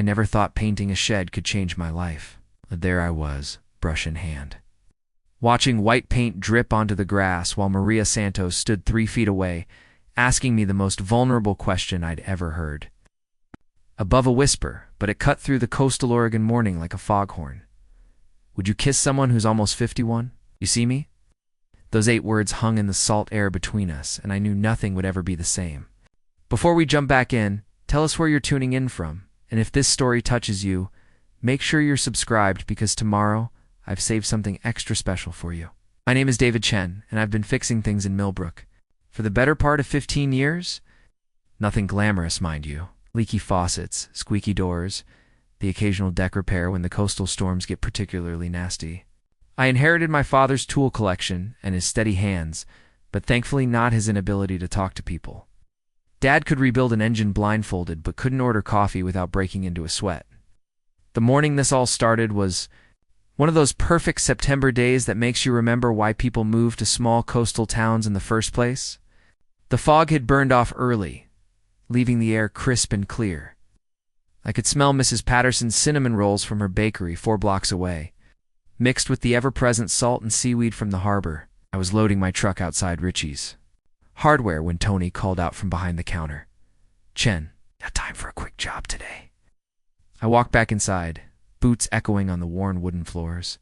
I never thought painting a shed could change my life. But there I was, brush in hand, watching white paint drip onto the grass while Maria Santos stood 3 feet away, asking me the most vulnerable question I'd ever heard. Above a whisper, but it cut through the coastal Oregon morning like a foghorn. Would you kiss someone who's almost 51? You see me? Those 8 words hung in the salt air between us, and I knew nothing would ever be the same. Before we jump back in, tell us where you're tuning in from, and if this story touches you, make sure you're subscribed because tomorrow I've saved something extra special for you. My name is David Chen, and I've been fixing things in Millbrook for the better part of 15 years. Nothing glamorous, mind you. Leaky faucets, squeaky doors, the occasional deck repair when the coastal storms get particularly nasty. I inherited my father's tool collection and his steady hands, but thankfully not his inability to talk to people. Dad could rebuild an engine blindfolded, but couldn't order coffee without breaking into a sweat. The morning this all started was one of those perfect September days that makes you remember why people moved to small coastal towns in the first place. The fog had burned off early, leaving the air crisp and clear. I could smell Mrs. Patterson's cinnamon rolls from her bakery 4 blocks away, mixed with the ever-present salt and seaweed from the harbor. I was loading my truck outside Richie's Hardware when Tony called out from behind the counter. "Chen, got time for a quick job today?" I walked back inside, boots echoing on the worn wooden floors.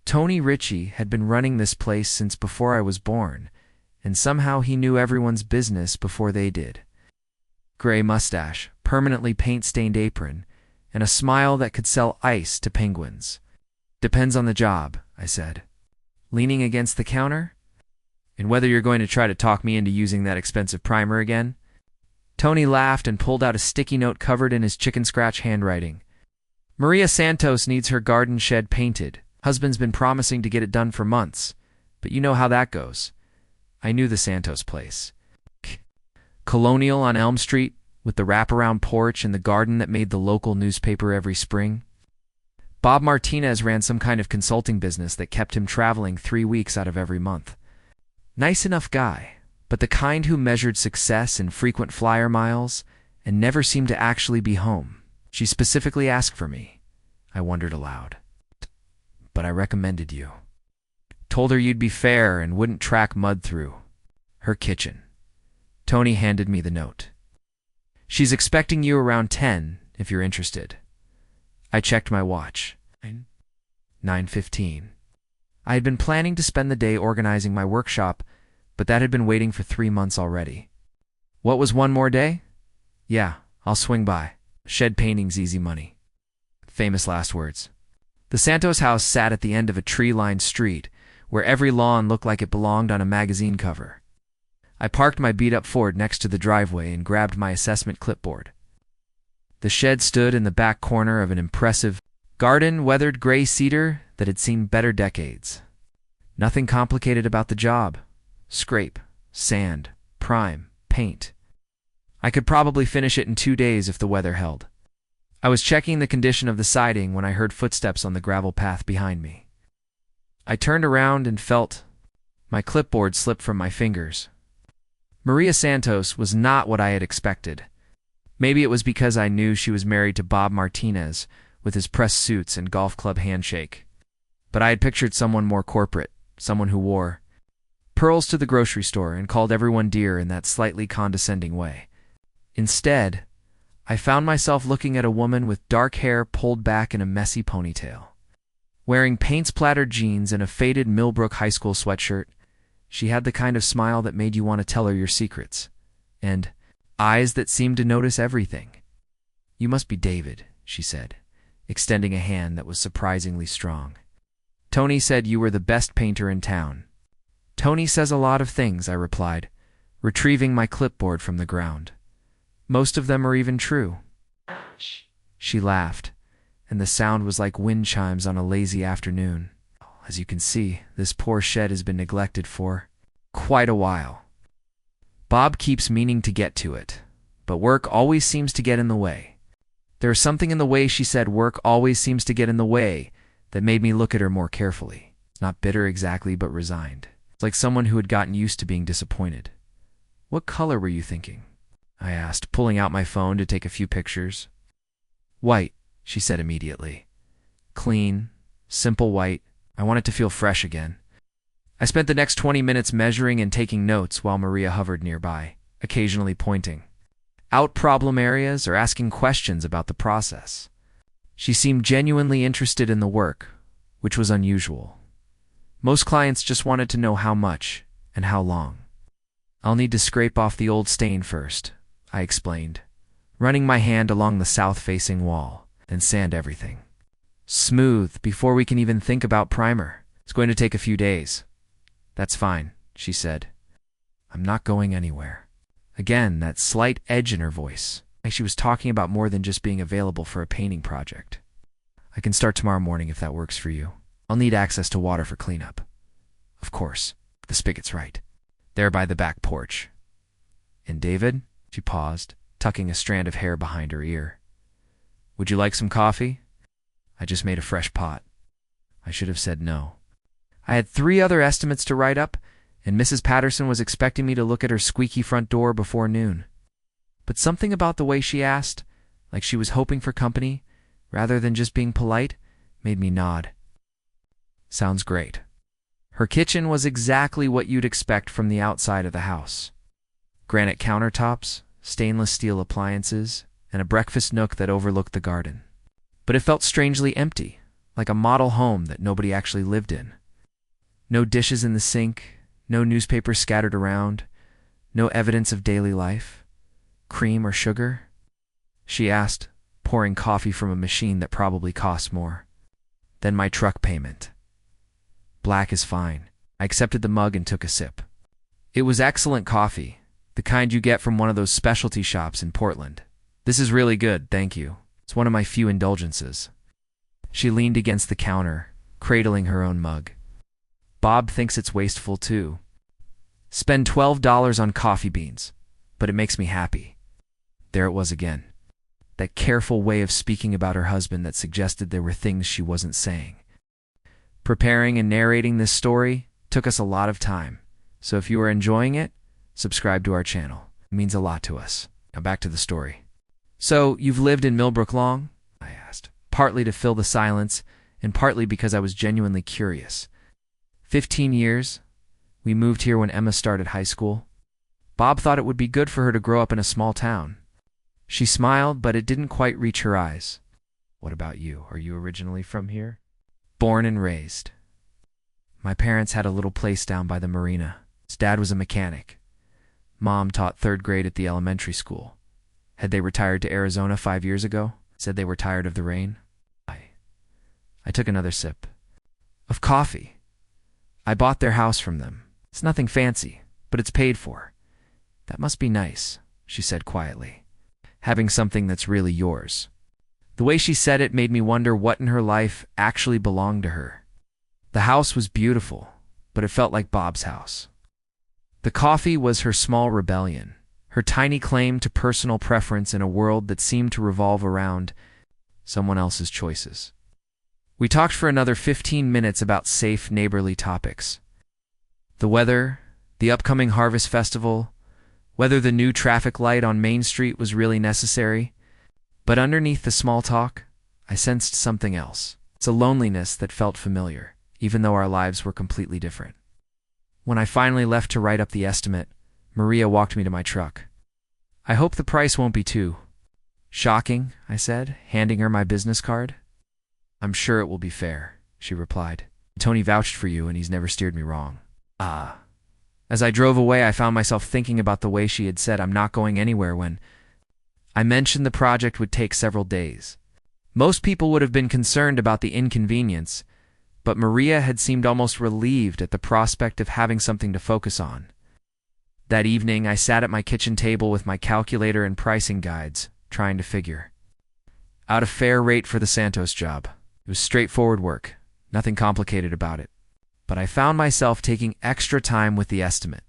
Tony Ritchie had been running this place since before I was born, and somehow he knew everyone's business before they did. Gray mustache, permanently paint-stained apron, and a smile that could sell ice to penguins. "Depends on the job," I said, leaning against the counter. "And whether you're going to try to talk me into using that expensive primer again?" Tony laughed and pulled out a sticky note covered in his chicken scratch handwriting. "Maria Santos needs her garden shed painted. Husband's been promising to get it done for months, but you know how that goes." I knew the Santos place. Colonial on Elm Street, with the wraparound porch and the garden that made the local newspaper every spring. Bob Martinez ran some kind of consulting business that kept him traveling 3 weeks out of every month. Nice enough guy, but the kind who measured success in frequent flyer miles and never seemed to actually be home. She specifically asked for me. I wondered aloud. "But I recommended you. Told her you'd be fair and wouldn't track mud through her kitchen." Tony handed me the note. "She's expecting you around 10 if you're interested." I checked my watch. 9:15. I had been planning to spend the day organizing my workshop, but that had been waiting for 3 months already. What was one more day? "Yeah, I'll swing by. Shed painting's easy money." Famous last words. The Santos house sat at the end of a tree-lined street, where every lawn looked like it belonged on a magazine cover. I parked my beat-up Ford next to the driveway and grabbed my assessment clipboard. The shed stood in the back corner of an impressive, garden-weathered gray cedar that had seen better decades. Nothing complicated about the job. Scrape, sand, prime, paint. I could probably finish it in 2 days if the weather held. I was checking the condition of the siding when I heard footsteps on the gravel path behind me. I turned around and felt my clipboard slip from my fingers. Maria Santos was not what I had expected. Maybe it was because I knew she was married to Bob Martinez with his pressed suits and golf club handshake. But I had pictured someone more corporate, someone who wore pearls to the grocery store and called everyone dear in that slightly condescending way. Instead, I found myself looking at a woman with dark hair pulled back in a messy ponytail. Wearing paint-splattered jeans and a faded Millbrook high school sweatshirt, she had the kind of smile that made you want to tell her your secrets, and eyes that seemed to notice everything. "You must be David," she said, extending a hand that was surprisingly strong. "Tony said you were the best painter in town." "Tony says a lot of things," I replied, retrieving my clipboard from the ground. "Most of them are even true." She laughed, and the sound was like wind chimes on a lazy afternoon. "As you can see, this poor shed has been neglected for quite a while. Bob keeps meaning to get to it, but work always seems to get in the way." There was something in the way she said work always seems to get in the way that made me look at her more carefully. Not bitter exactly, but resigned. It's like someone who had gotten used to being disappointed. "What color were you thinking?" I asked, pulling out my phone to take a few pictures. White, she said immediately. Clean, simple white. I want it to feel fresh again. I spent the next 20 minutes measuring and taking notes while Maria hovered nearby, occasionally pointing out problem areas or asking questions about the process. She seemed genuinely interested in the work, which was unusual. Most clients just wanted to know how much and how long. I'll need to scrape off the old stain first, I explained, running my hand along the south-facing wall, and sand everything smooth before we can even think about primer. It's going to take a few days. That's fine, she said. I'm not going anywhere. Again, that slight edge in her voice, like she was talking about more than just being available for a painting project. I can start tomorrow morning if that works for you. I'll need access to water for cleanup. Of course, the spigot's right, there by the back porch. And David? She paused, tucking a strand of hair behind her ear. Would you like some coffee? I just made a fresh pot. I should have said no. I had 3 other estimates to write up, and Mrs. Patterson was expecting me to look at her squeaky front door before noon. But something about the way she asked, like she was hoping for company, rather than just being polite, made me nod. Sounds great. Her kitchen was exactly what you'd expect from the outside of the house. Granite countertops, stainless steel appliances, and a breakfast nook that overlooked the garden. But it felt strangely empty, like a model home that nobody actually lived in. No dishes in the sink, no newspapers scattered around, no evidence of daily life. Cream or sugar? She asked, pouring coffee from a machine that probably cost more. Then my truck payment. Black is fine. I accepted the mug and took a sip. It was excellent coffee, the kind you get from one of those specialty shops in Portland. This is really good, thank you. It's one of my few indulgences. She leaned against the counter, cradling her own mug. Bob thinks it's wasteful too. Spend $12 on coffee beans, but it makes me happy. There it was again. That careful way of speaking about her husband that suggested there were things she wasn't saying. Preparing and narrating this story took us a lot of time, so if you are enjoying it, subscribe to our channel. It means a lot to us. Now back to the story. So, you've lived in Millbrook long? I asked, partly to fill the silence, and partly because I was genuinely curious. 15 years. We moved here when Emma started high school. Bob thought it would be good for her to grow up in a small town. She smiled, but it didn't quite reach her eyes. What about you? Are you originally from here? Born and raised. My parents had a little place down by the marina. His dad was a mechanic. Mom taught 3rd grade at the elementary school. Had they retired to Arizona 5 years ago? Said they were tired of the rain? I took another sip. Of coffee. I bought their house from them. It's nothing fancy, but it's paid for. That must be nice, she said quietly. Having something that's really yours. The way she said it made me wonder what in her life actually belonged to her. The house was beautiful, but it felt like Bob's house. The coffee was her small rebellion, her tiny claim to personal preference in a world that seemed to revolve around someone else's choices. We talked for another 15 minutes about safe, neighborly topics. The weather, the upcoming harvest festival, whether the new traffic light on Main Street was really necessary. But underneath the small talk, I sensed something else. It's a loneliness that felt familiar, even though our lives were completely different. When I finally left to write up the estimate, Maria walked me to my truck. I hope the price won't be too shocking, I said, handing her my business card. I'm sure it will be fair, she replied. Tony vouched for you and he's never steered me wrong. As I drove away, I found myself thinking about the way she had said I'm not going anywhere when I mentioned the project would take several days. Most people would have been concerned about the inconvenience, but Maria had seemed almost relieved at the prospect of having something to focus on. That evening, I sat at my kitchen table with my calculator and pricing guides, trying to figure out a fair rate for the Santos job. It was straightforward work, nothing complicated about it. But I found myself taking extra time with the estimate.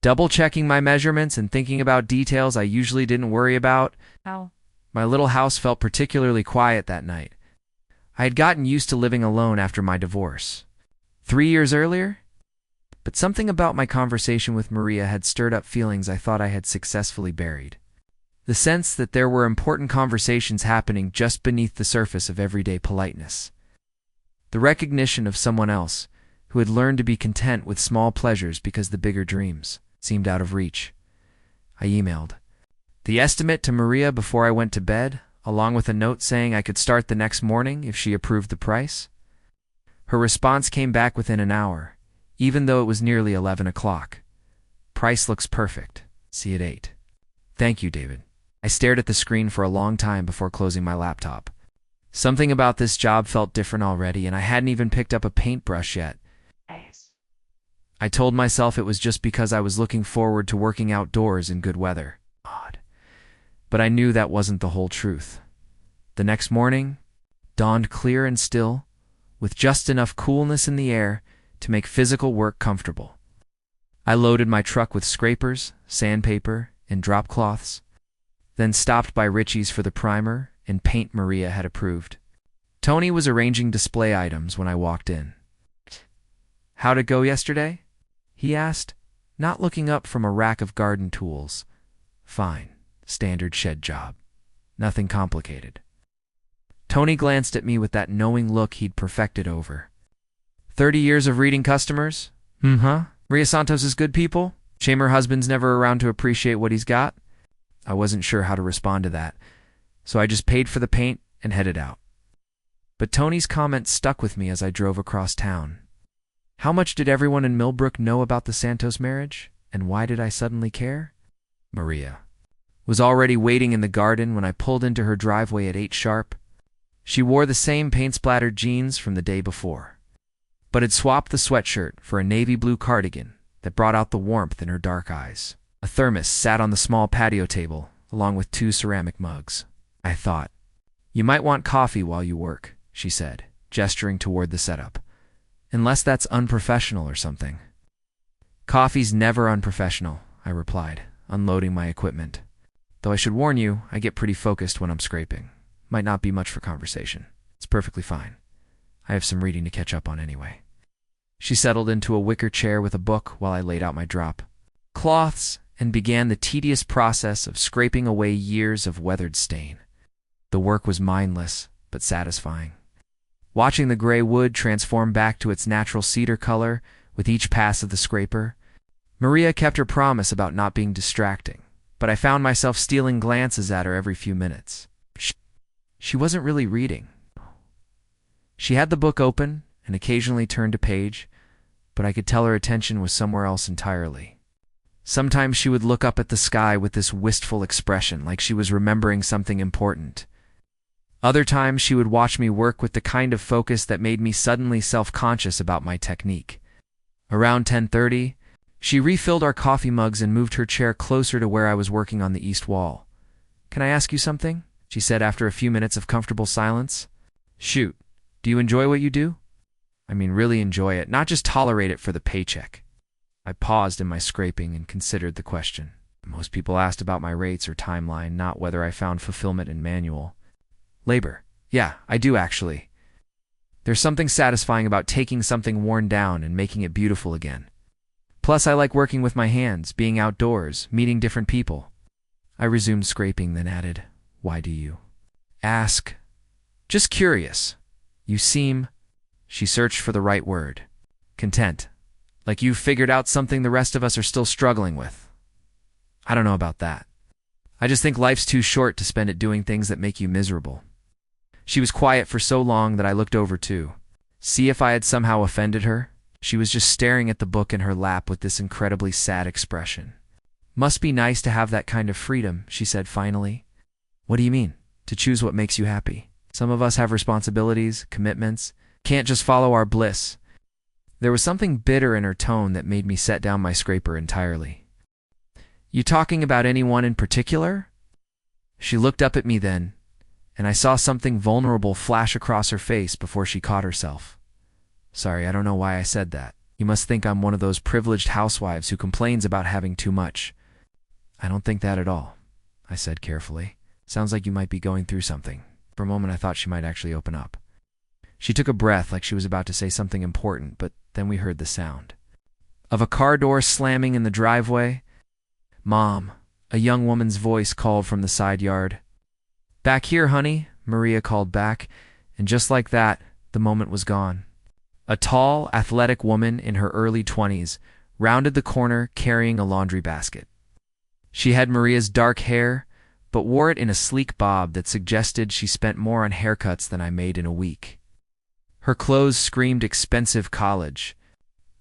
Double-checking my measurements and thinking about details I usually didn't worry about. My little house felt particularly quiet that night. I had gotten used to living alone after my divorce. 3 years earlier? But something about my conversation with Maria had stirred up feelings I thought I had successfully buried. The sense that there were important conversations happening just beneath the surface of everyday politeness. The recognition of someone else who had learned to be content with small pleasures because the bigger dreams seemed out of reach. I emailed the estimate to Maria before I went to bed, along with a note saying I could start the next morning if she approved the price. Her response came back within an hour, even though it was nearly 11 o'clock. Price looks perfect. See you at 8. Thank you, David. I stared at the screen for a long time before closing my laptop. Something about this job felt different already, and I hadn't even picked up a paintbrush yet. I told myself it was just because I was looking forward to working outdoors in good weather. Odd. But I knew that wasn't the whole truth. The next morning dawned clear and still, with just enough coolness in the air to make physical work comfortable. I loaded my truck with scrapers, sandpaper, and drop cloths, then stopped by Richie's for the primer and paint Maria had approved. Tony was arranging display items when I walked in. "How'd it go yesterday?" he asked, not looking up from a rack of garden tools. "Fine. Standard shed job. Nothing complicated." Tony glanced at me with that knowing look he'd perfected over. 30 years of reading customers? Maria Santos is good people? Shame her husband's never around to appreciate what he's got? I wasn't sure how to respond to that, so I just paid for the paint and headed out. But Tony's comment stuck with me as I drove across town. How much did everyone in Millbrook know about the Santos marriage, and why did I suddenly care? Maria was already waiting in the garden when I pulled into her driveway at 8 sharp. She wore the same paint-splattered jeans from the day before, but had swapped the sweatshirt for a navy blue cardigan that brought out the warmth in her dark eyes. A thermos sat on the small patio table, along with 2 ceramic mugs. I thought, "You might want coffee while you work," she said, gesturing toward the setup. "Unless that's unprofessional or something." "Coffee's never unprofessional," I replied, unloading my equipment. "Though I should warn you, I get pretty focused when I'm scraping. Might not be much for conversation. It's perfectly fine. I have some reading to catch up on anyway." She settled into a wicker chair with a book while I laid out my drop cloths and began the tedious process of scraping away years of weathered stain. The work was mindless, but satisfying. Watching the gray wood transform back to its natural cedar color with each pass of the scraper. Maria kept her promise about not being distracting, but I found myself stealing glances at her every few minutes. She wasn't really reading. She had the book open and occasionally turned a page, but I could tell her attention was somewhere else entirely. Sometimes she would look up at the sky with this wistful expression, like she was remembering something important. Other times she would watch me work with the kind of focus that made me suddenly self-conscious about my technique. Around 10:30, she refilled our coffee mugs and moved her chair closer to where I was working on the east wall. "Can I ask you something?" she said after a few minutes of comfortable silence. "Shoot. Do you enjoy what you do?" "I mean, really enjoy it, not just tolerate it for the paycheck." I paused in my scraping and considered the question. Most people asked about my rates or timeline, not whether I found fulfillment in manual labor. "Yeah, I do actually. There's something satisfying about taking something worn down and making it beautiful again. Plus, I like working with my hands, being outdoors, meeting different people." I resumed scraping, then added, "Why do you ask?" "Just curious. You seem—" She searched for the right word. "Content. Like you've figured out something the rest of us are still struggling with." "I don't know about that. I just think life's too short to spend it doing things that make you miserable." She was quiet for so long that I looked over too. See if I had somehow offended her? She was just staring at the book in her lap with this incredibly sad expression. "Must be nice to have that kind of freedom," she said finally. "What do you mean? To choose what makes you happy? Some of us have responsibilities, commitments, can't just follow our bliss." There was something bitter in her tone that made me set down my scraper entirely. "You talking about anyone in particular?" She looked up at me then, and I saw something vulnerable flash across her face before she caught herself. "Sorry, I don't know why I said that. You must think I'm one of those privileged housewives who complains about having too much." "I don't think that at all," I said carefully. "Sounds like you might be going through something." For a moment I thought she might actually open up. She took a breath like she was about to say something important, but then we heard the sound of a car door slamming in the driveway. "Mom," A young woman's voice called from the side yard. "Back here, honey," Maria called back, and just like that, the moment was gone. A tall, athletic woman in her early 20s rounded the corner carrying a laundry basket. She had Maria's dark hair, but wore it in a sleek bob that suggested she spent more on haircuts than I made in a week. Her clothes screamed expensive college,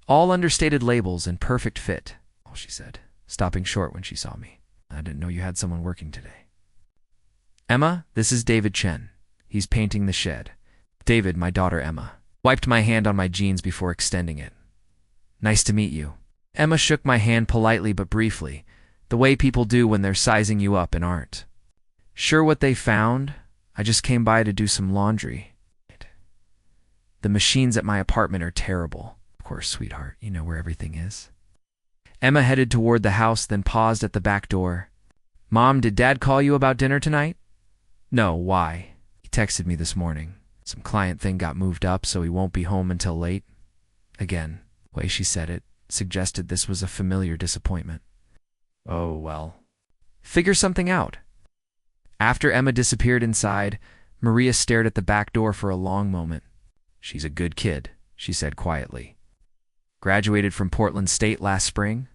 all understated labels and perfect fit, she said, stopping short when she saw me. "I didn't know you had someone working today." "Emma, this is David Chen. He's painting the shed." David, my daughter Emma, wiped my hand on my jeans before extending it. "Nice to meet you." Emma shook my hand politely but briefly, the way people do when they're sizing you up and aren't. "Sure what they found? I just came by to do some laundry. The machines at my apartment are terrible." "Of course, sweetheart, you know where everything is." Emma headed toward the house, then paused at the back door. "Mom, did Dad call you about dinner tonight?" "No, why?" "He texted me this morning. Some client thing got moved up, so he won't be home until late." Again, the way she said it suggested this was a familiar disappointment. "Oh, well. Figure something out." After Emma disappeared inside, Maria stared at the back door for a long moment. "She's a good kid," she said quietly. "Graduated from Portland State last spring.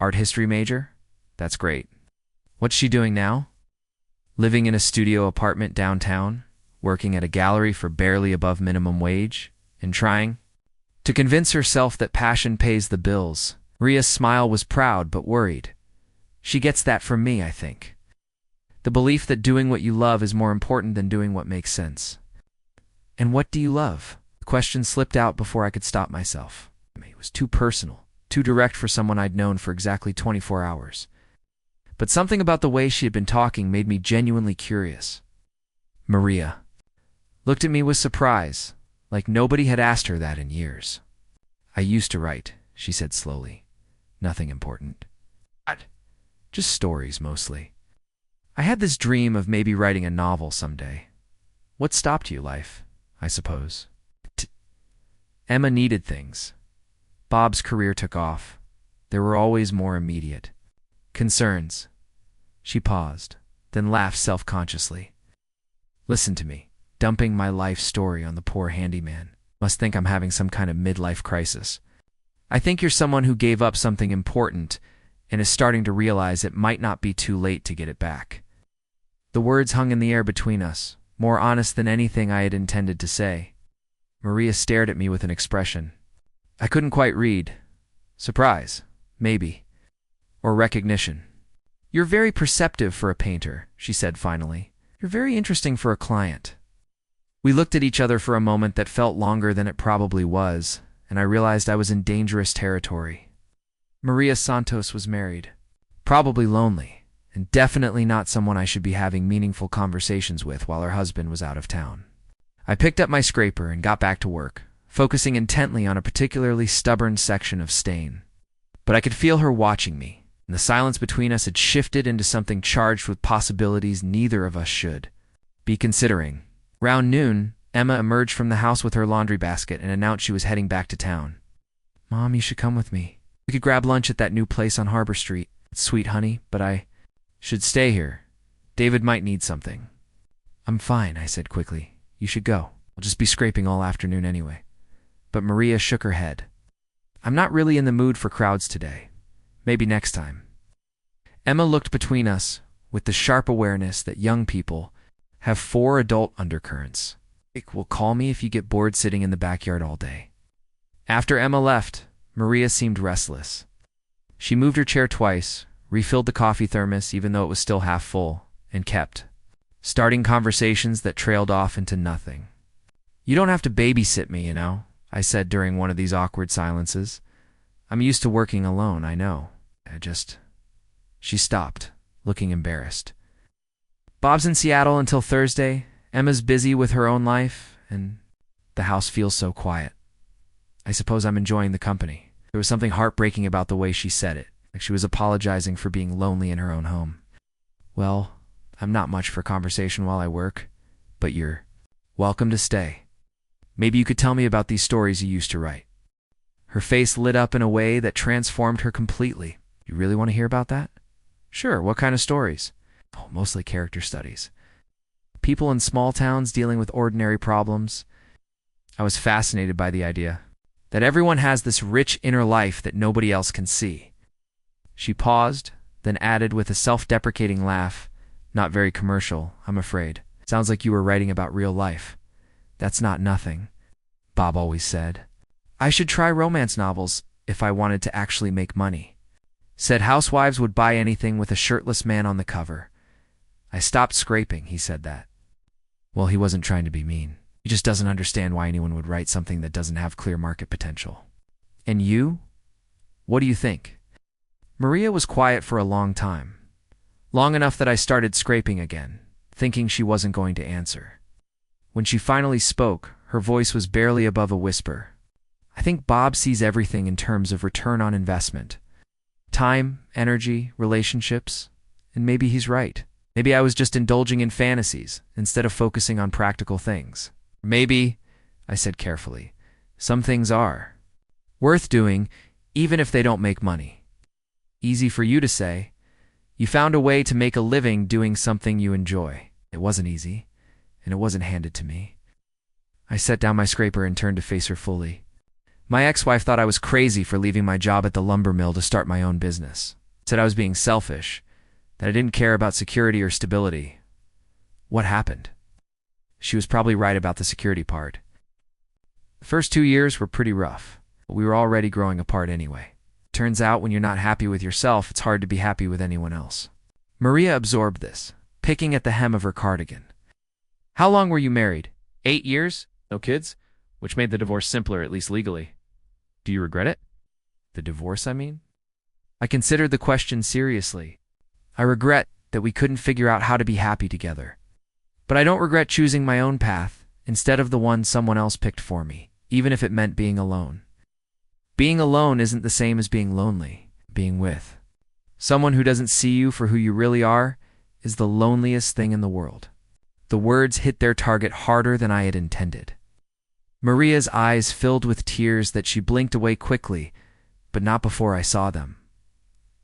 Art history major. That's great. What's she doing now?" "Living in a studio apartment downtown, working at a gallery for barely above minimum wage, and trying to convince herself that passion pays the bills." Maria's smile was proud but worried. "She gets that from me, I think. The belief that doing what you love is more important than doing what makes sense." "And what do you love?" The question slipped out before I could stop myself. It was too personal, too direct for someone I'd known for exactly 24 hours. But something about the way she had been talking made me genuinely curious. Maria looked at me with surprise, like nobody had asked her that in years. "I used to write," she said slowly. "Nothing important. Just stories, mostly. I had this dream of maybe writing a novel someday. What stopped you, life, I suppose?" Emma needed things. Bob's career took off. There were always more immediate concerns. She paused, then laughed self-consciously. "Listen to me, dumping my life story on the poor handyman. Must think I'm having some kind of midlife crisis. I think you're someone who gave up something important and is starting to realize it might not be too late to get it back." The words hung in the air between us, more honest than anything I had intended to say. Maria stared at me with an expression I couldn't quite read. Surprise, maybe. Or recognition. "You're very perceptive for a painter," she said finally. "You're very interesting for a client." We looked at each other for a moment that felt longer than it probably was, and I realized I was in dangerous territory. Maria Santos was married. Probably lonely, and definitely not someone I should be having meaningful conversations with while her husband was out of town. I picked up my scraper and got back to work, focusing intently on a particularly stubborn section of stain. But I could feel her watching me, and the silence between us had shifted into something charged with possibilities neither of us should be considering. Round noon, Emma emerged from the house with her laundry basket and announced she was heading back to town. "Mom, you should come with me. We could grab lunch at that new place on Harbor Street. It's sweet, honey, but I should stay here. David might need something." "I'm fine," I said quickly. "You should go. I'll just be scraping all afternoon anyway." But Maria shook her head. "I'm not really in the mood for crowds today. Maybe next time." Emma looked between us with the sharp awareness that young people have 4 adult undercurrents. "It will call me if you get bored sitting in the backyard all day." After Emma left, Maria seemed restless. She moved her chair twice, refilled the coffee thermos even though it was still half full, and kept starting conversations that trailed off into nothing. "You don't have to babysit me, you know," I said during one of these awkward silences. "I'm used to working alone, I know. She stopped, looking embarrassed. "Bob's in Seattle until Thursday. Emma's busy with her own life, and the house feels so quiet. I suppose I'm enjoying the company." There was something heartbreaking about the way she said it, like she was apologizing for being lonely in her own home. "Well, I'm not much for conversation while I work, but you're welcome to stay. Maybe you could tell me about these stories you used to write." Her face lit up in a way that transformed her completely. "You really want to hear about that?" Sure, what kind of stories? Oh, mostly character studies. People in small towns dealing with ordinary problems. I was fascinated by the idea that everyone has this rich inner life that nobody else can see. She paused, then added with a self-deprecating laugh, not very commercial, I'm afraid. Sounds like you were writing about real life. That's not nothing, Bob always said. I should try romance novels if I wanted to actually make money. Said housewives would buy anything with a shirtless man on the cover. I stopped scraping, he said that. Well, he wasn't trying to be mean. He just doesn't understand why anyone would write something that doesn't have clear market potential. And you? What do you think? Maria was quiet for a long time. Long enough that I started scraping again, thinking she wasn't going to answer. When she finally spoke, her voice was barely above a whisper. I think Bob sees everything in terms of return on investment. Time, energy, relationships, and maybe he's right. Maybe I was just indulging in fantasies instead of focusing on practical things. Maybe, I said carefully, some things are worth doing even if they don't make money. Easy for you to say. You found a way to make a living doing something you enjoy. It wasn't easy, and it wasn't handed to me. I set down my scraper and turned to face her fully. My ex-wife thought I was crazy for leaving my job at the lumber mill to start my own business. Said I was being selfish, that I didn't care about security or stability. What happened? She was probably right about the security part. The first 2 years were pretty rough, but we were already growing apart anyway. Turns out when you're not happy with yourself, it's hard to be happy with anyone else. Maria absorbed this, picking at the hem of her cardigan. How long were you married? 8 years? No kids? Which made the divorce simpler, at least legally. Do you regret it? The divorce, I mean? I considered the question seriously. I regret that we couldn't figure out how to be happy together. But I don't regret choosing my own path instead of the one someone else picked for me, even if it meant being alone. Being alone isn't the same as being lonely. Being with someone who doesn't see you for who you really are is the loneliest thing in the world. The words hit their target harder than I had intended. Maria's eyes filled with tears that she blinked away quickly, but not before I saw them.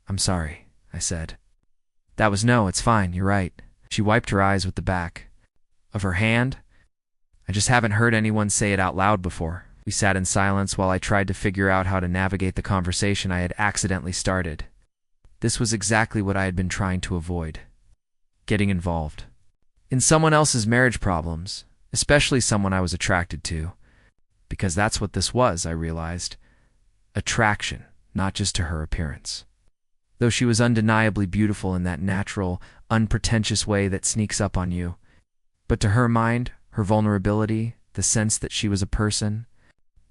I'm sorry, I said. That was no, it's fine, you're right. She wiped her eyes with the back of her hand. I just haven't heard anyone say it out loud before. We sat in silence while I tried to figure out how to navigate the conversation I had accidentally started. This was exactly what I had been trying to avoid. Getting involved in someone else's marriage problems, especially someone I was attracted to. Because that's what this was, I realized. Attraction, not just to her appearance. Though she was undeniably beautiful in that natural, unpretentious way that sneaks up on you. But to her mind, her vulnerability, the sense that she was a person,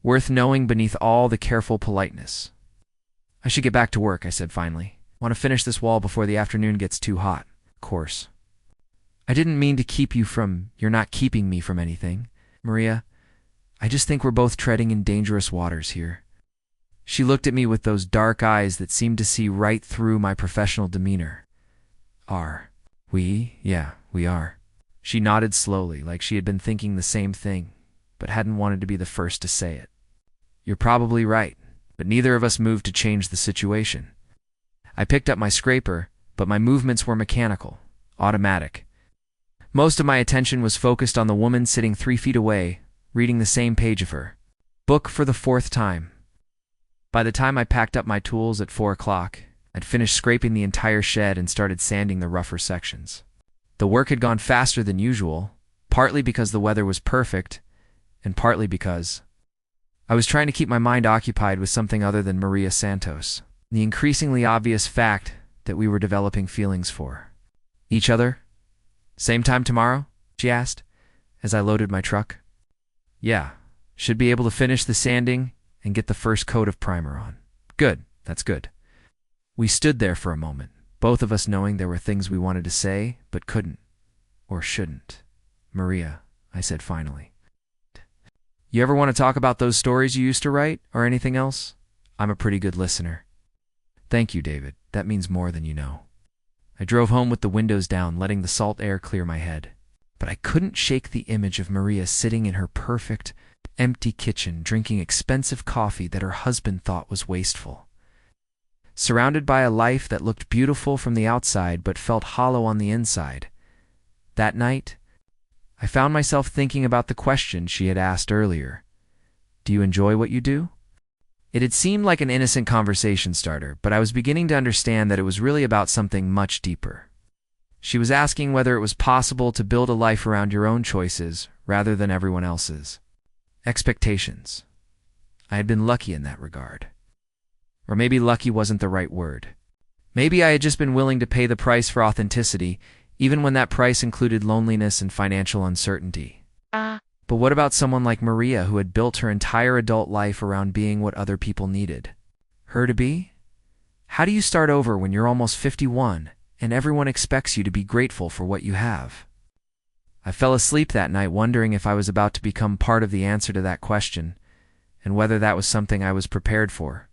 worth knowing beneath all the careful politeness. I should get back to work, I said finally. Want to finish this wall before the afternoon gets too hot. Of course. I didn't mean to keep you from... You're not keeping me from anything, Maria. I just think we're both treading in dangerous waters here. She looked at me with those dark eyes that seemed to see right through my professional demeanor. Are we? Yeah, we are. She nodded slowly, like she had been thinking the same thing, but hadn't wanted to be the first to say it. You're probably right, but neither of us moved to change the situation. I picked up my scraper, but my movements were mechanical, automatic. Most of my attention was focused on the woman sitting 3 feet away, reading the same page of her book for the 4th time. By the time I packed up my tools at 4 o'clock, I'd finished scraping the entire shed and started sanding the rougher sections. The work had gone faster than usual, partly because the weather was perfect, and partly because I was trying to keep my mind occupied with something other than Maria Santos, the increasingly obvious fact that we were developing feelings for each other. Same time tomorrow? She asked, as I loaded my truck. Yeah, should be able to finish the sanding and get the first coat of primer on. Good, that's good. We stood there for a moment, both of us knowing there were things we wanted to say, but couldn't, or shouldn't. Maria, I said finally. You ever want to talk about those stories you used to write, or anything else? I'm a pretty good listener. Thank you, David. That means more than you know. I drove home with the windows down, letting the salt air clear my head. But I couldn't shake the image of Maria sitting in her perfect, empty kitchen, drinking expensive coffee that her husband thought was wasteful. surrounded by a life that looked beautiful from the outside but felt hollow on the inside. That night, I found myself thinking about the question she had asked earlier. Do you enjoy what you do? It had seemed like an innocent conversation starter, but I was beginning to understand that it was really about something much deeper. She was asking whether it was possible to build a life around your own choices rather than everyone else's expectations. I had been lucky in that regard. Or maybe lucky wasn't the right word. Maybe I had just been willing to pay the price for authenticity, even when that price included loneliness and financial uncertainty. But what about someone like Maria, who had built her entire adult life around being what other people needed her to be? How do you start over when you're almost 51 and everyone expects you to be grateful for what you have? I fell asleep that night wondering if I was about to become part of the answer to that question, and whether that was something I was prepared for.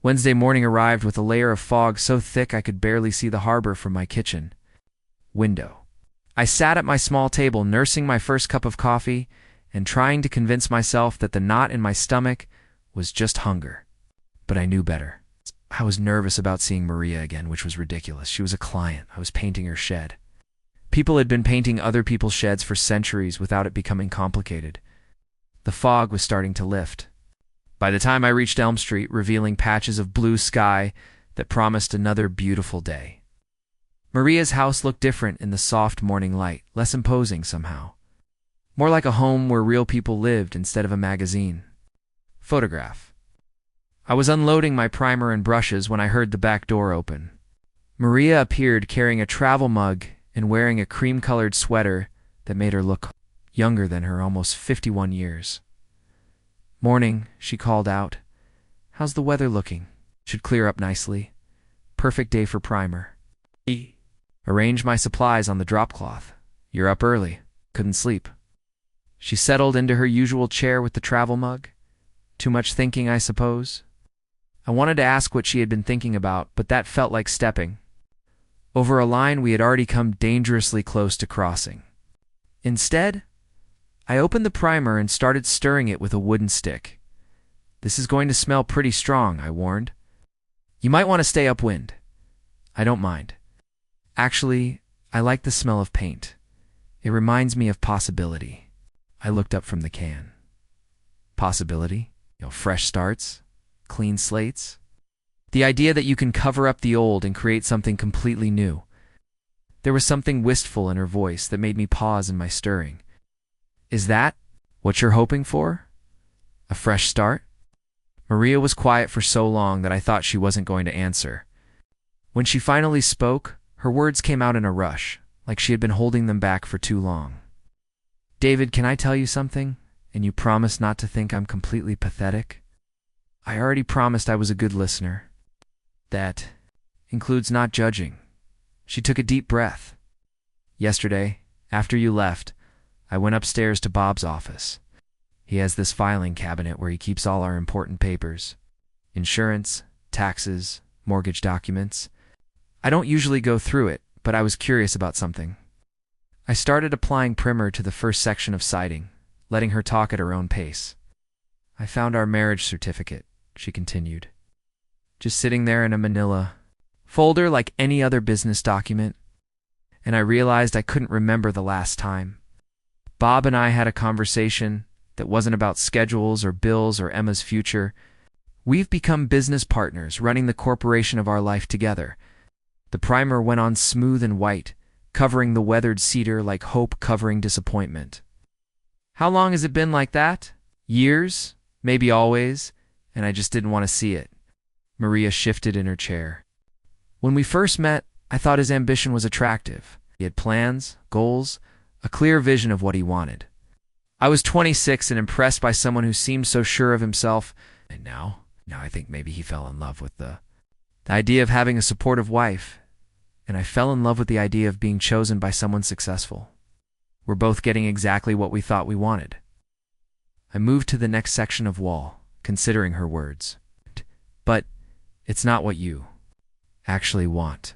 Wednesday morning arrived with a layer of fog so thick I could barely see the harbor from my kitchen window. I sat at my small table nursing my first cup of coffee and trying to convince myself that the knot in my stomach was just hunger. But I knew better. I was nervous about seeing Maria again, which was ridiculous. She was a client. I was painting her shed. People had been painting other people's sheds for centuries without it becoming complicated. The fog was starting to lift. By the time I reached Elm Street, revealing patches of blue sky that promised another beautiful day. Maria's house looked different in the soft morning light, less imposing somehow. More like a home where real people lived instead of a magazine. Photograph. I was unloading my primer and brushes when I heard the back door open. Maria appeared carrying a travel mug and wearing a cream-colored sweater that made her look younger than her almost 51 years. Morning, she called out. How's the weather looking? Should clear up nicely. Perfect day for primer. Arrange my supplies on the drop cloth. You're up early. Couldn't sleep. She settled into her usual chair with the travel mug. Too much thinking, I suppose. I wanted to ask what she had been thinking about, but that felt like stepping over a line we had already come dangerously close to crossing. Instead, I opened the primer and started stirring it with a wooden stick. This is going to smell pretty strong, I warned. You might want to stay upwind. I don't mind. Actually, I like the smell of paint. It reminds me of possibility. I looked up from the can. Possibility? Fresh starts? Clean slates? The idea that you can cover up the old and create something completely new. There was something wistful in her voice that made me pause in my stirring. Is that what you're hoping for? A fresh start? Maria was quiet for so long that I thought she wasn't going to answer. When she finally spoke, her words came out in a rush, like she had been holding them back for too long. David, can I tell you something? And you promise not to think I'm completely pathetic? I already promised I was a good listener. That includes not judging. She took a deep breath. Yesterday, after you left, I went upstairs to Bob's office. He has this filing cabinet where he keeps all our important papers. Insurance, taxes, mortgage documents. I don't usually go through it, but I was curious about something. I started applying primer to the first section of siding, letting her talk at her own pace. I found our marriage certificate, she continued. Just sitting there in a manila folder like any other business document, and I realized I couldn't remember the last time. Bob and I had a conversation that wasn't about schedules or bills or Emma's future. We've become business partners, running the corporation of our life together. The primer went on smooth and white, covering the weathered cedar like hope covering disappointment. How long has it been like that? Years? Maybe always? And I just didn't want to see it. Maria shifted in her chair. When we first met, I thought his ambition was attractive. He had plans, goals, a clear vision of what he wanted. I was 26 and impressed by someone who seemed so sure of himself, and now I think maybe he fell in love with the idea of having a supportive wife, and I fell in love with the idea of being chosen by someone successful. We're both getting exactly what we thought we wanted. I moved to the next section of wall, considering her words. But it's not what you actually want.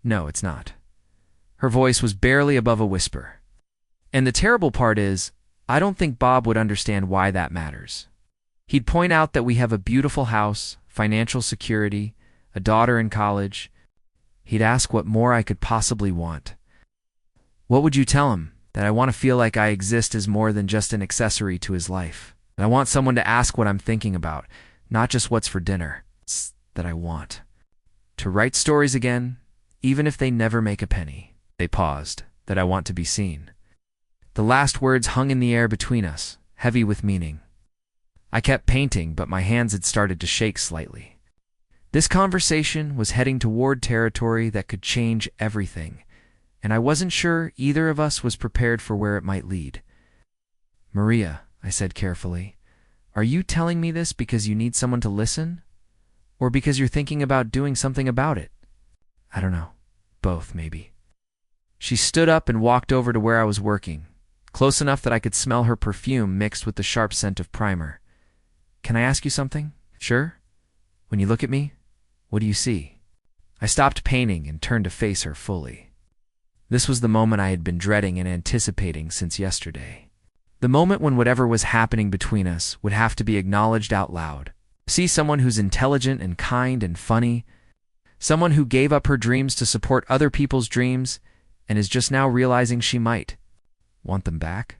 No, it's not. Her voice was barely above a whisper. And the terrible part is, I don't think Bob would understand why that matters. He'd point out that we have a beautiful house, financial security, a daughter in college. He'd ask what more I could possibly want. What would you tell him? That I want to feel like I exist as more than just an accessory to his life. That I want someone to ask what I'm thinking about, not just what's for dinner. It's that I want to write stories again, even if they never make a penny. They paused. That I want to be seen. The last words hung in the air between us, heavy with meaning. I kept painting, but my hands had started to shake slightly. This conversation was heading toward territory that could change everything, and I wasn't sure either of us was prepared for where it might lead. Maria, I said carefully, are you telling me this because you need someone to listen? Or because you're thinking about doing something about it? I don't know. Both, maybe. She stood up and walked over to where I was working, close enough that I could smell her perfume mixed with the sharp scent of primer. Can I ask you something? Sure. When you look at me, what do you see? I stopped painting and turned to face her fully. This was the moment I had been dreading and anticipating since yesterday. The moment when whatever was happening between us would have to be acknowledged out loud. See someone who's intelligent and kind and funny, someone who gave up her dreams to support other people's dreams and is just now realizing she might want them back.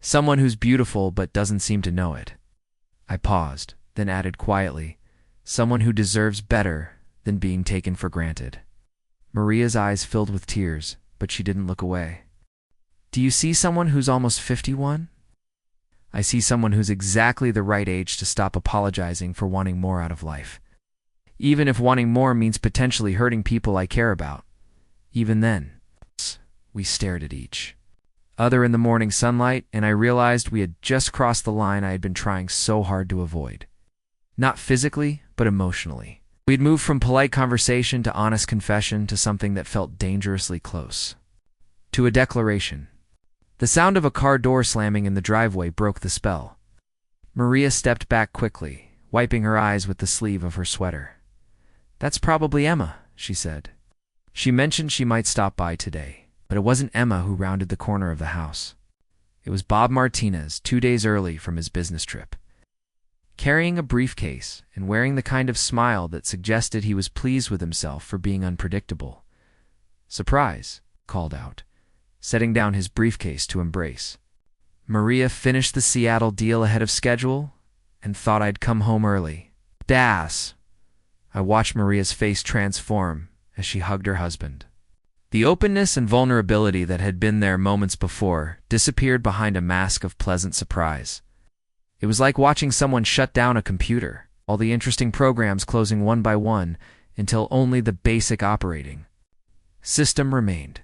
Someone who's beautiful but doesn't seem to know it. I paused, then added quietly, someone who deserves better than being taken for granted. Maria's eyes filled with tears, but she didn't look away. Do you see someone who's almost 51? I see someone who's exactly the right age to stop apologizing for wanting more out of life. Even if wanting more means potentially hurting people I care about. Even then, we stared at each other in the morning sunlight, and I realized we had just crossed the line I had been trying so hard to avoid. Not physically, but emotionally. We'd moved from polite conversation to honest confession to something that felt dangerously close. To a declaration. The sound of a car door slamming in the driveway broke the spell. Maria stepped back quickly, wiping her eyes with the sleeve of her sweater. That's probably Emma, she said. She mentioned she might stop by today. But it wasn't Emma who rounded the corner of the house. It was Bob Martinez, 2 days early from his business trip. Carrying a briefcase and wearing the kind of smile that suggested he was pleased with himself for being unpredictable. Surprise, called out, setting down his briefcase to embrace. Maria finished the Seattle deal ahead of schedule and thought I'd come home early. Das! I watched Maria's face transform as she hugged her husband. The openness and vulnerability that had been there moments before disappeared behind a mask of pleasant surprise. It was like watching someone shut down a computer, all the interesting programs closing one by one until only the basic operating system remained.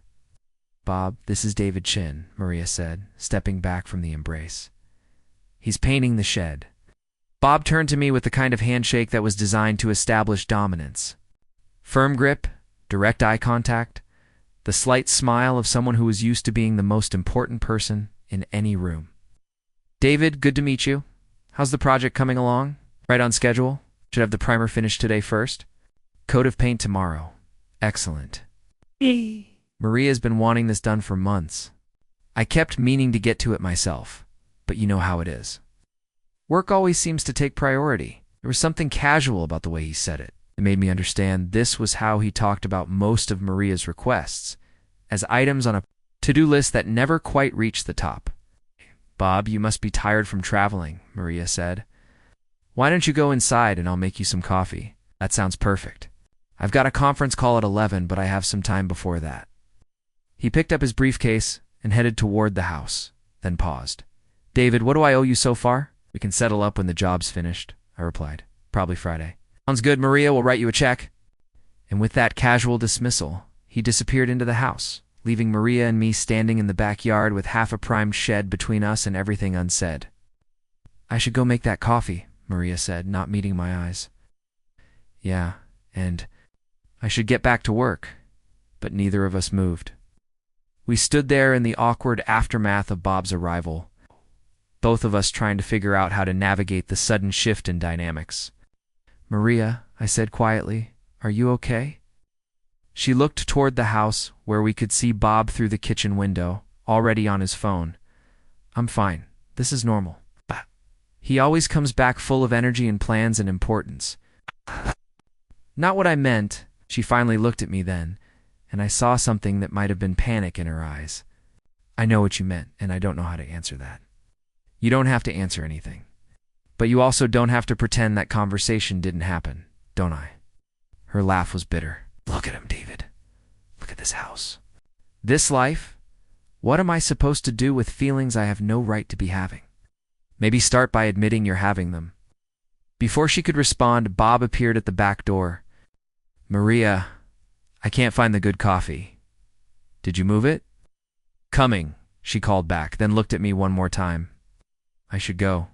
Bob, this is David Chen, Maria said, stepping back from the embrace. He's painting the shed. Bob turned to me with the kind of handshake that was designed to establish dominance. Firm grip, direct eye contact, the slight smile of someone who was used to being the most important person in any room. David, good to meet you. How's the project coming along? Right on schedule? Should have the primer finished today first? Coat of paint tomorrow. Excellent. Maria's been wanting this done for months. I kept meaning to get to it myself, but you know how it is. Work always seems to take priority. There was something casual about the way he said it. It made me understand this was how he talked about most of Maria's requests, as items on a to-do list that never quite reached the top. Bob, you must be tired from traveling, Maria said. Why don't you go inside and I'll make you some coffee? That sounds perfect. I've got a conference call at 11, but I have some time before that. He picked up his briefcase and headed toward the house, then paused. David, what do I owe you so far? We can settle up when the job's finished, I replied. Probably Friday. Sounds good, Maria. We'll write you a check. And with that casual dismissal, he disappeared into the house, leaving Maria and me standing in the backyard with half a primed shed between us and everything unsaid. I should go make that coffee, Maria said, not meeting my eyes. Yeah, and I should get back to work. But neither of us moved. We stood there in the awkward aftermath of Bob's arrival, both of us trying to figure out how to navigate the sudden shift in dynamics. Maria, I said quietly, are you okay? She looked toward the house, where we could see Bob through the kitchen window, already on his phone. I'm fine. This is normal. He always comes back full of energy and plans and importance. Not what I meant. She finally looked at me then, and I saw something that might have been panic in her eyes. I know what you meant, and I don't know how to answer that. You don't have to answer anything. But you also don't have to pretend that conversation didn't happen, don't I? Her laugh was bitter. Look at him, David. Look at this house. This life? What am I supposed to do with feelings I have no right to be having? Maybe start by admitting you're having them. Before she could respond, Bob appeared at the back door. Maria, I can't find the good coffee. Did you move it? Coming, she called back, then looked at me one more time. I should go.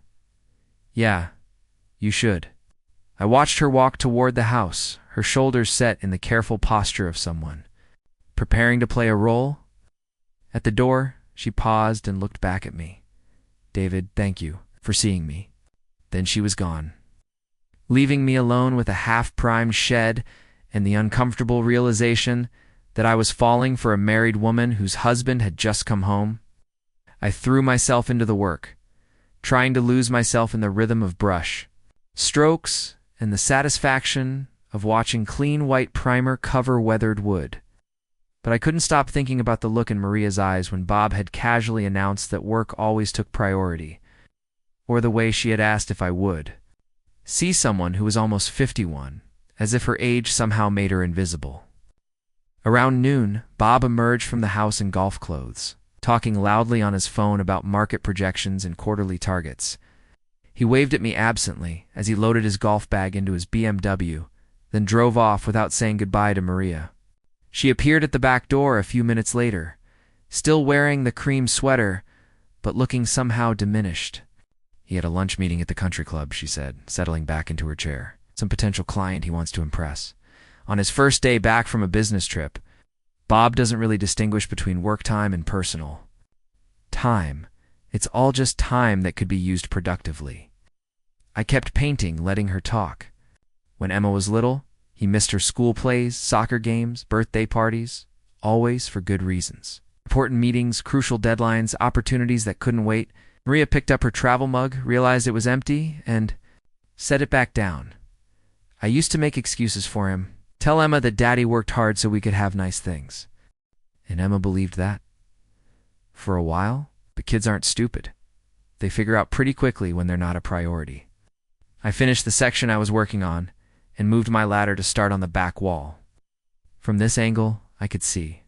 Yeah, you should. I watched her walk toward the house, her shoulders set in the careful posture of someone. Preparing to play a role? At the door, she paused and looked back at me. David, thank you for seeing me. Then she was gone, leaving me alone with a half-primed shed and the uncomfortable realization that I was falling for a married woman whose husband had just come home. I threw myself into the work, trying to lose myself in the rhythm of brush, strokes, and the satisfaction of watching clean white primer cover weathered wood. But I couldn't stop thinking about the look in Maria's eyes when Bob had casually announced that work always took priority, or the way she had asked if I would see someone who was almost 51, as if her age somehow made her invisible. Around noon, Bob emerged from the house in golf clothes, talking loudly on his phone about market projections and quarterly targets. He waved at me absently as he loaded his golf bag into his BMW, then drove off without saying goodbye to Maria. She appeared at the back door a few minutes later, still wearing the cream sweater, but looking somehow diminished. He had a lunch meeting at the country club, she said, settling back into her chair. Some potential client he wants to impress. On his first day back from a business trip, Bob doesn't really distinguish between work time and personal time. It's all just time that could be used productively. I kept painting, letting her talk. When Emma was little, he missed her school plays, soccer games, birthday parties, always for good reasons. Important meetings, crucial deadlines, opportunities that couldn't wait. Maria picked up her travel mug, realized it was empty, and set it back down. I used to make excuses for him. Tell Emma that Daddy worked hard so we could have nice things. And Emma believed that. For a while, but kids aren't stupid. They figure out pretty quickly when they're not a priority. I finished the section I was working on and moved my ladder to start on the back wall. From this angle, I could see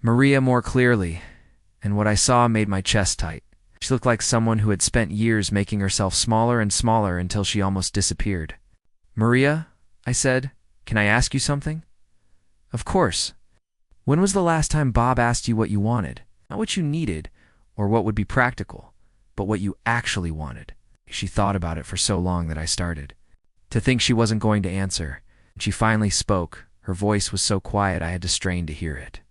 Maria more clearly, and what I saw made my chest tight. She looked like someone who had spent years making herself smaller and smaller until she almost disappeared. Maria, I said, can I ask you something? Of course. When was the last time Bob asked you what you wanted? Not what you needed or what would be practical, but what you actually wanted. She thought about it for so long that I started to think she wasn't going to answer. She finally spoke. Her voice was so quiet I had to strain to hear it.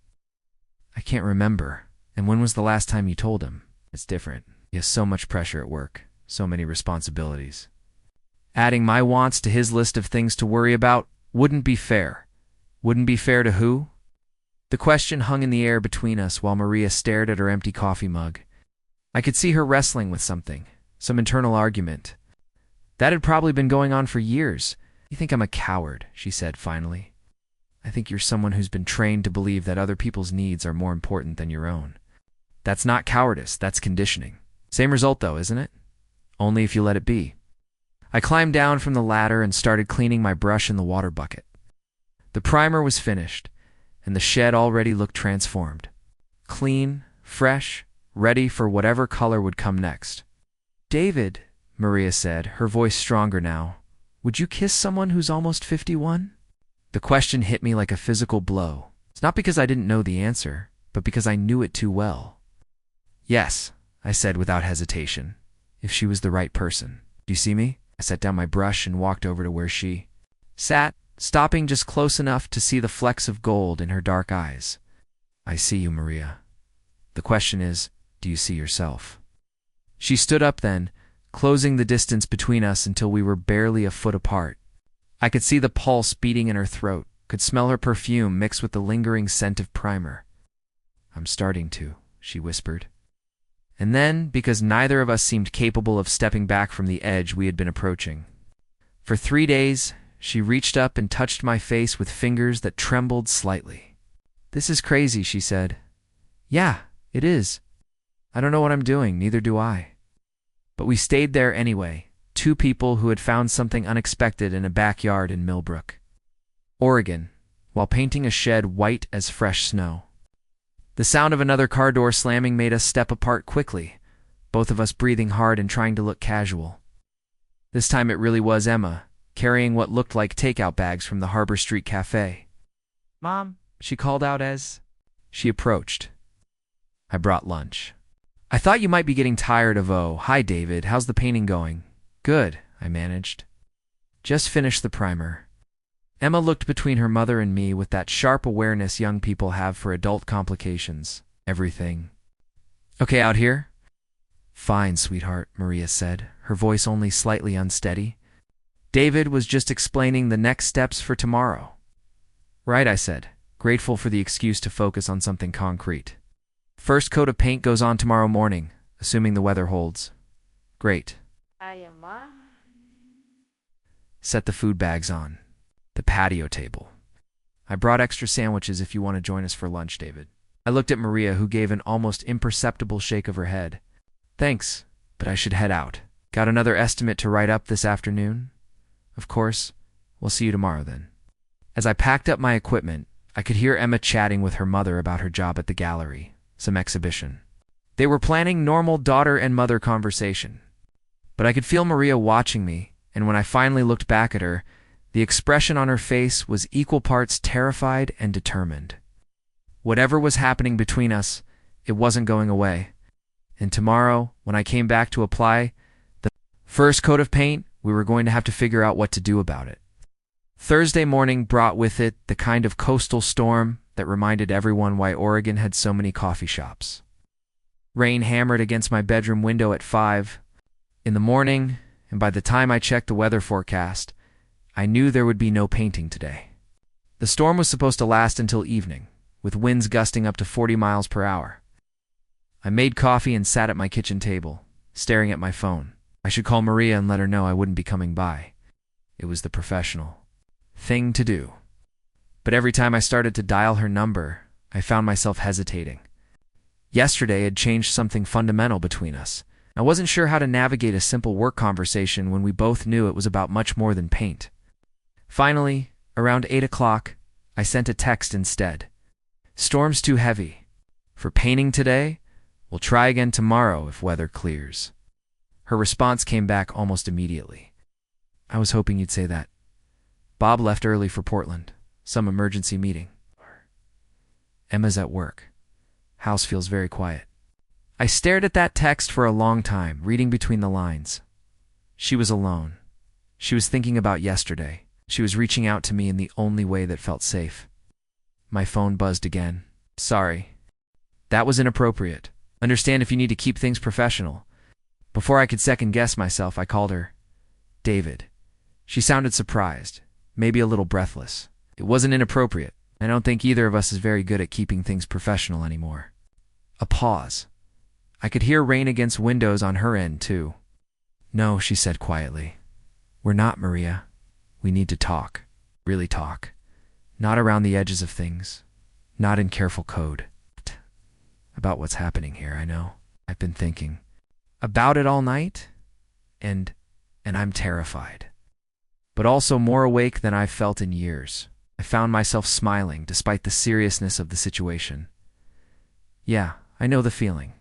I can't remember. And when was the last time you told him? It's different. He has so much pressure at work, so many responsibilities. Adding my wants to his list of things to worry about wouldn't be fair. Wouldn't be fair to who? The question hung in the air between us while Maria stared at her empty coffee mug. I could see her wrestling with something, some internal argument. That had probably been going on for years. You think I'm a coward, she said finally. I think you're someone who's been trained to believe that other people's needs are more important than your own. That's not cowardice, that's conditioning. Same result though, isn't it? Only if you let it be. I climbed down from the ladder and started cleaning my brush in the water bucket. The primer was finished, and the shed already looked transformed. Clean, fresh, ready for whatever color would come next. David, Maria said, her voice stronger now, would you kiss someone who's almost 51? The question hit me like a physical blow. It's not because I didn't know the answer, but because I knew it too well. Yes, I said without hesitation, if she was the right person. Do you see me? I set down my brush and walked over to where she sat, stopping just close enough to see the flecks of gold in her dark eyes. I see you, Maria. The question is, do you see yourself? She stood up then, closing the distance between us until we were barely a foot apart. I could see the pulse beating in her throat, could smell her perfume mixed with the lingering scent of primer. I'm starting to, she whispered. And then, because neither of us seemed capable of stepping back from the edge we had been approaching. For 3 days, She reached up and touched my face with fingers that trembled slightly. "This is crazy," she said. "Yeah, it is. I don't know what I'm doing, neither do I." But we stayed there anyway, two people who had found something unexpected in a backyard in Millbrook, Oregon, while painting a shed white as fresh snow. The sound of another car door slamming made us step apart quickly, both of us breathing hard and trying to look casual. This time it really was Emma, carrying what looked like takeout bags from the Harbor Street Cafe. "Mom," she called out as she approached. I brought lunch. "I thought you might be getting tired of hi David, how's the painting going?" "Good," I managed. "Just finished the primer." Emma looked between her mother and me with that sharp awareness young people have for adult complications. "Everything okay out here?" "Fine, sweetheart," Maria said, her voice only slightly unsteady. "David was just explaining the next steps for tomorrow." "Right," I said, grateful for the excuse to focus on something concrete. "First coat of paint goes on tomorrow morning, assuming the weather holds." "Great." "Set the food bags on the patio table. I brought extra sandwiches if you want to join us for lunch, David." I looked at Maria, who gave an almost imperceptible shake of her head. "Thanks, but I should head out. Got another estimate to write up this afternoon?" "Of course. We'll see you tomorrow then." As I packed up my equipment, I could hear Emma chatting with her mother about her job at the gallery, some exhibition. They were planning normal daughter and mother conversation. But I could feel Maria watching me, and when I finally looked back at her, the expression on her face was equal parts terrified and determined. Whatever was happening between us, it wasn't going away. And tomorrow, when I came back to apply the first coat of paint, we were going to have to figure out what to do about it. Thursday morning brought with it the kind of coastal storm that reminded everyone why Oregon had so many coffee shops. Rain hammered against my bedroom window at 5 in the morning, and by the time I checked the weather forecast, I knew there would be no painting today. The storm was supposed to last until evening, with winds gusting up to 40 miles per hour. I made coffee and sat at my kitchen table, staring at my phone. I should call Maria and let her know I wouldn't be coming by. It was the professional thing to do. But every time I started to dial her number, I found myself hesitating. Yesterday had changed something fundamental between us. I wasn't sure how to navigate a simple work conversation when we both knew it was about much more than paint. Finally, around 8 o'clock, I sent a text instead. "Storm's too heavy. For painting today, we'll try again tomorrow if weather clears." Her response came back almost immediately. "I was hoping you'd say that. Bob left early for Portland. Some emergency meeting. Emma's at work. House feels very quiet." I stared at that text for a long time, reading between the lines. She was alone. She was thinking about yesterday. She was reaching out to me in the only way that felt safe. My phone buzzed again. "Sorry. That was inappropriate. Understand if you need to keep things professional." Before I could second-guess myself, I called her David. She sounded surprised, maybe a little breathless. "It wasn't inappropriate. I don't think either of us is very good at keeping things professional anymore." A pause. I could hear rain against windows on her end, too. "No," she said quietly. "We're not, Maria. We need to talk. Really talk. Not around the edges of things. Not in careful code. About what's happening here, I know. I've been thinking about it all night, and I'm terrified. But also more awake than I've felt in years." I found myself smiling despite the seriousness of the situation. "Yeah, I know the feeling.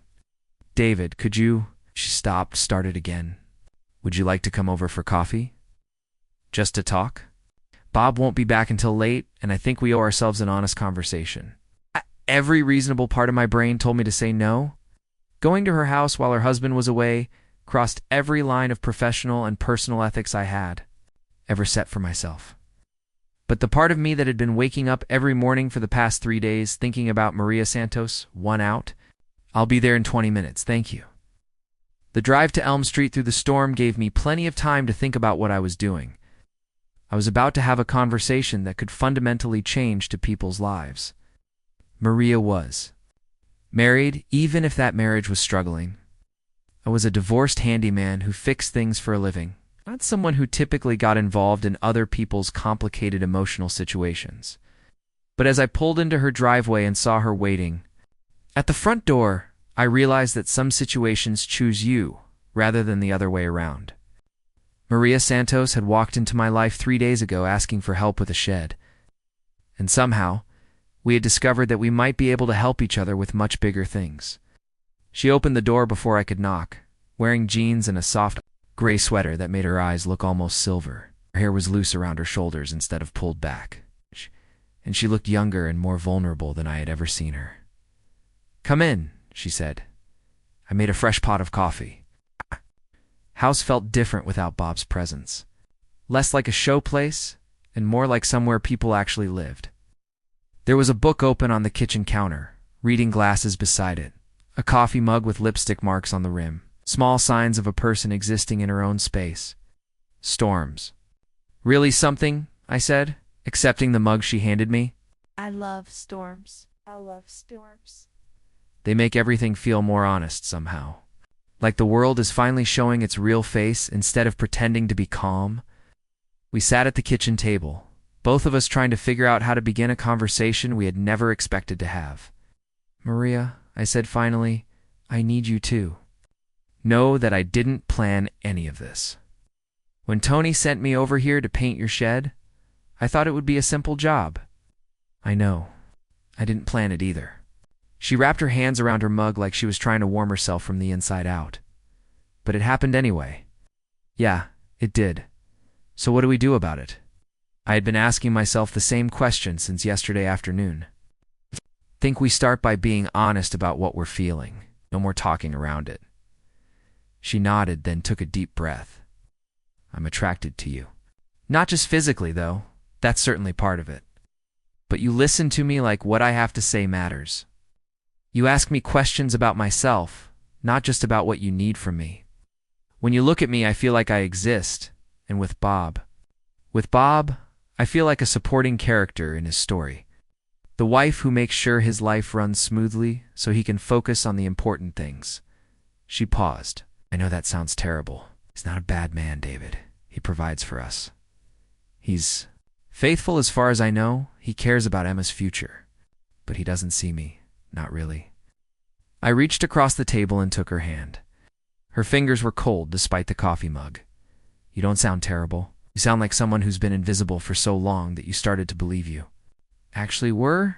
David, could you—" She stopped, started again. "Would you like to come over for coffee? Just to talk? Bob won't be back until late, and I think we owe ourselves an honest conversation." Every reasonable part of my brain told me to say no. Going to her house while her husband was away crossed every line of professional and personal ethics I had ever set for myself. But the part of me that had been waking up every morning for the past 3 days thinking about Maria Santos won out. "I'll be there in 20 minutes, thank you." The drive to Elm Street through the storm gave me plenty of time to think about what I was doing. I was about to have a conversation that could fundamentally change to people's lives. Maria was married, even if that marriage was struggling. I was a divorced handyman who fixed things for a living. not someone who typically got involved in other people's complicated emotional situations. But as I pulled into her driveway and saw her waiting at the front door, I realized that some situations choose you rather than the other way around. Maria Santos had walked into my life 3 days ago asking for help with a shed. And somehow, we had discovered that we might be able to help each other with much bigger things. She opened the door before I could knock, wearing jeans and a soft gray sweater that made her eyes look almost silver. Her hair was loose around her shoulders instead of pulled back, and she looked younger and more vulnerable than I had ever seen her. "Come in," she said. "I made a fresh pot of coffee." House felt different without Bob's presence. Less like a show place and more like somewhere people actually lived. There was a book open on the kitchen counter, reading glasses beside it, a coffee mug with lipstick marks on the rim, small signs of a person existing in her own space. Storms. "Really something?" I said, accepting the mug she handed me. I love storms. I love storms. They make everything feel more honest somehow. Like the world is finally showing its real face instead of pretending to be calm. We sat at the kitchen table, both of us trying to figure out how to begin a conversation we had never expected to have. "Maria," I said finally, "I need you too. Know that I didn't plan any of this. When Tony sent me over here to paint your shed, I thought it would be a simple job." "I know. I didn't plan it either." She wrapped her hands around her mug like she was trying to warm herself from the inside out. "But it happened anyway." "Yeah, it did. So what do we do about it?" I had been asking myself the same question since yesterday afternoon. "Think we start by being honest about what we're feeling. No more talking around it." She nodded, then took a deep breath. "I'm attracted to you. Not just physically, though. That's certainly part of it. But you listen to me like what I have to say matters. You ask me questions about myself, not just about what you need from me. When you look at me, I feel like I exist, and with Bob, I feel like a supporting character in his story. The wife who makes sure his life runs smoothly so he can focus on the important things." She paused. "I know that sounds terrible. He's not a bad man, David. He provides for us. He's faithful as far as I know. He cares about Emma's future. But he doesn't see me. Not really." I reached across the table and took her hand. Her fingers were cold despite the coffee mug. "You don't sound terrible. You sound like someone who's been invisible for so long that you started to believe you." "Actually were?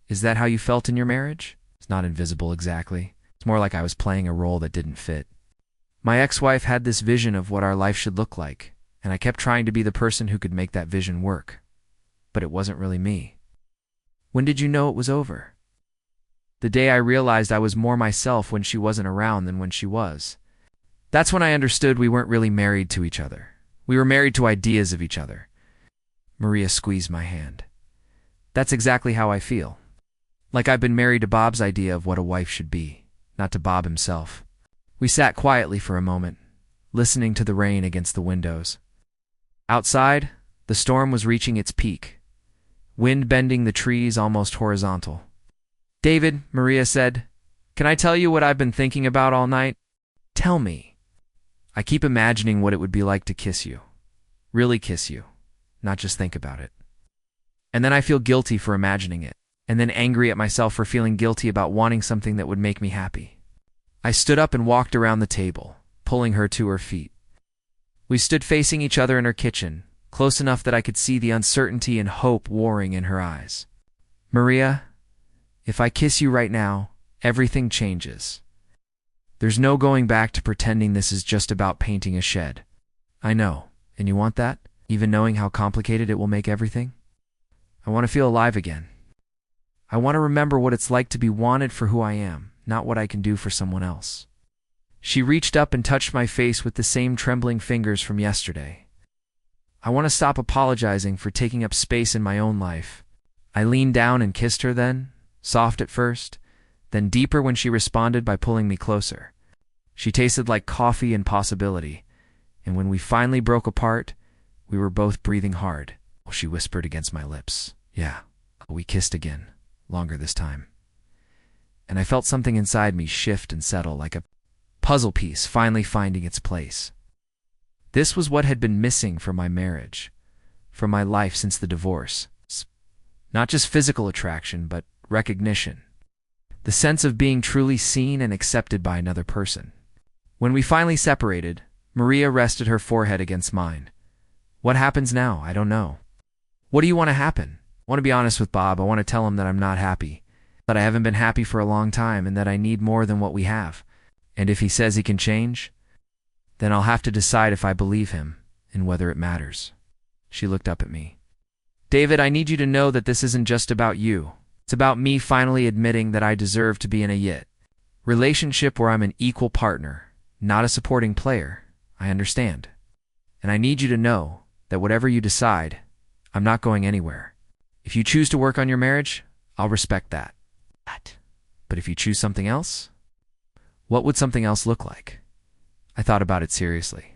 Is that how you felt in your marriage?" "It's not invisible exactly. It's more like I was playing a role that didn't fit. My ex-wife had this vision of what our life should look like, and I kept trying to be the person who could make that vision work. But it wasn't really me." "When did you know it was over?" "The day I realized I was more myself when she wasn't around than when she was. That's when I understood we weren't really married to each other. We were married to ideas of each other." Maria squeezed my hand. "That's exactly how I feel. Like I've been married to Bob's idea of what a wife should be, not to Bob himself." We sat quietly for a moment, listening to the rain against the windows. Outside, the storm was reaching its peak, wind bending the trees almost horizontal. "David," Maria said, "can I tell you what I've been thinking about all night?" "Tell me." "I keep imagining what it would be like to kiss you. Really kiss you, not just think about it. And then I feel guilty for imagining it, and then angry at myself for feeling guilty about wanting something that would make me happy." I stood up and walked around the table, pulling her to her feet. We stood facing each other in her kitchen, close enough that I could see the uncertainty and hope warring in her eyes. "Maria, if I kiss you right now, everything changes. There's no going back to pretending this is just about painting a shed. I know, and you want that, even knowing how complicated it will make everything? I want to feel alive again. I want to remember what it's like to be wanted for who I am, not what I can do for someone else." She reached up and touched my face with the same trembling fingers from yesterday. "I want to stop apologizing for taking up space in my own life." I leaned down and kissed her then, soft at first, then deeper when she responded by pulling me closer. She tasted like coffee and possibility, and when we finally broke apart, we were both breathing hard. She whispered against my lips. "Yeah." We kissed again, longer this time. And I felt something inside me shift and settle like a puzzle piece finally finding its place. This was what had been missing from my marriage, from my life since the divorce. Not just physical attraction, but recognition. The sense of being truly seen and accepted by another person. When we finally separated, Maria rested her forehead against mine. What happens now? I don't know. What do you want to happen? I want to be honest with Bob. I want to tell him that I'm not happy, that I haven't been happy for a long time, and that I need more than what we have. And if he says he can change, then I'll have to decide if I believe him and whether it matters. She looked up at me. David, I need you to know that this isn't just about you. It's about me finally admitting that I deserve to be in a relationship where I'm an equal partner, not a supporting player. I understand. And I need you to know that whatever you decide, I'm not going anywhere. If you choose to work on your marriage, I'll respect that. But if you choose something else, what would something else look like? I thought about it seriously.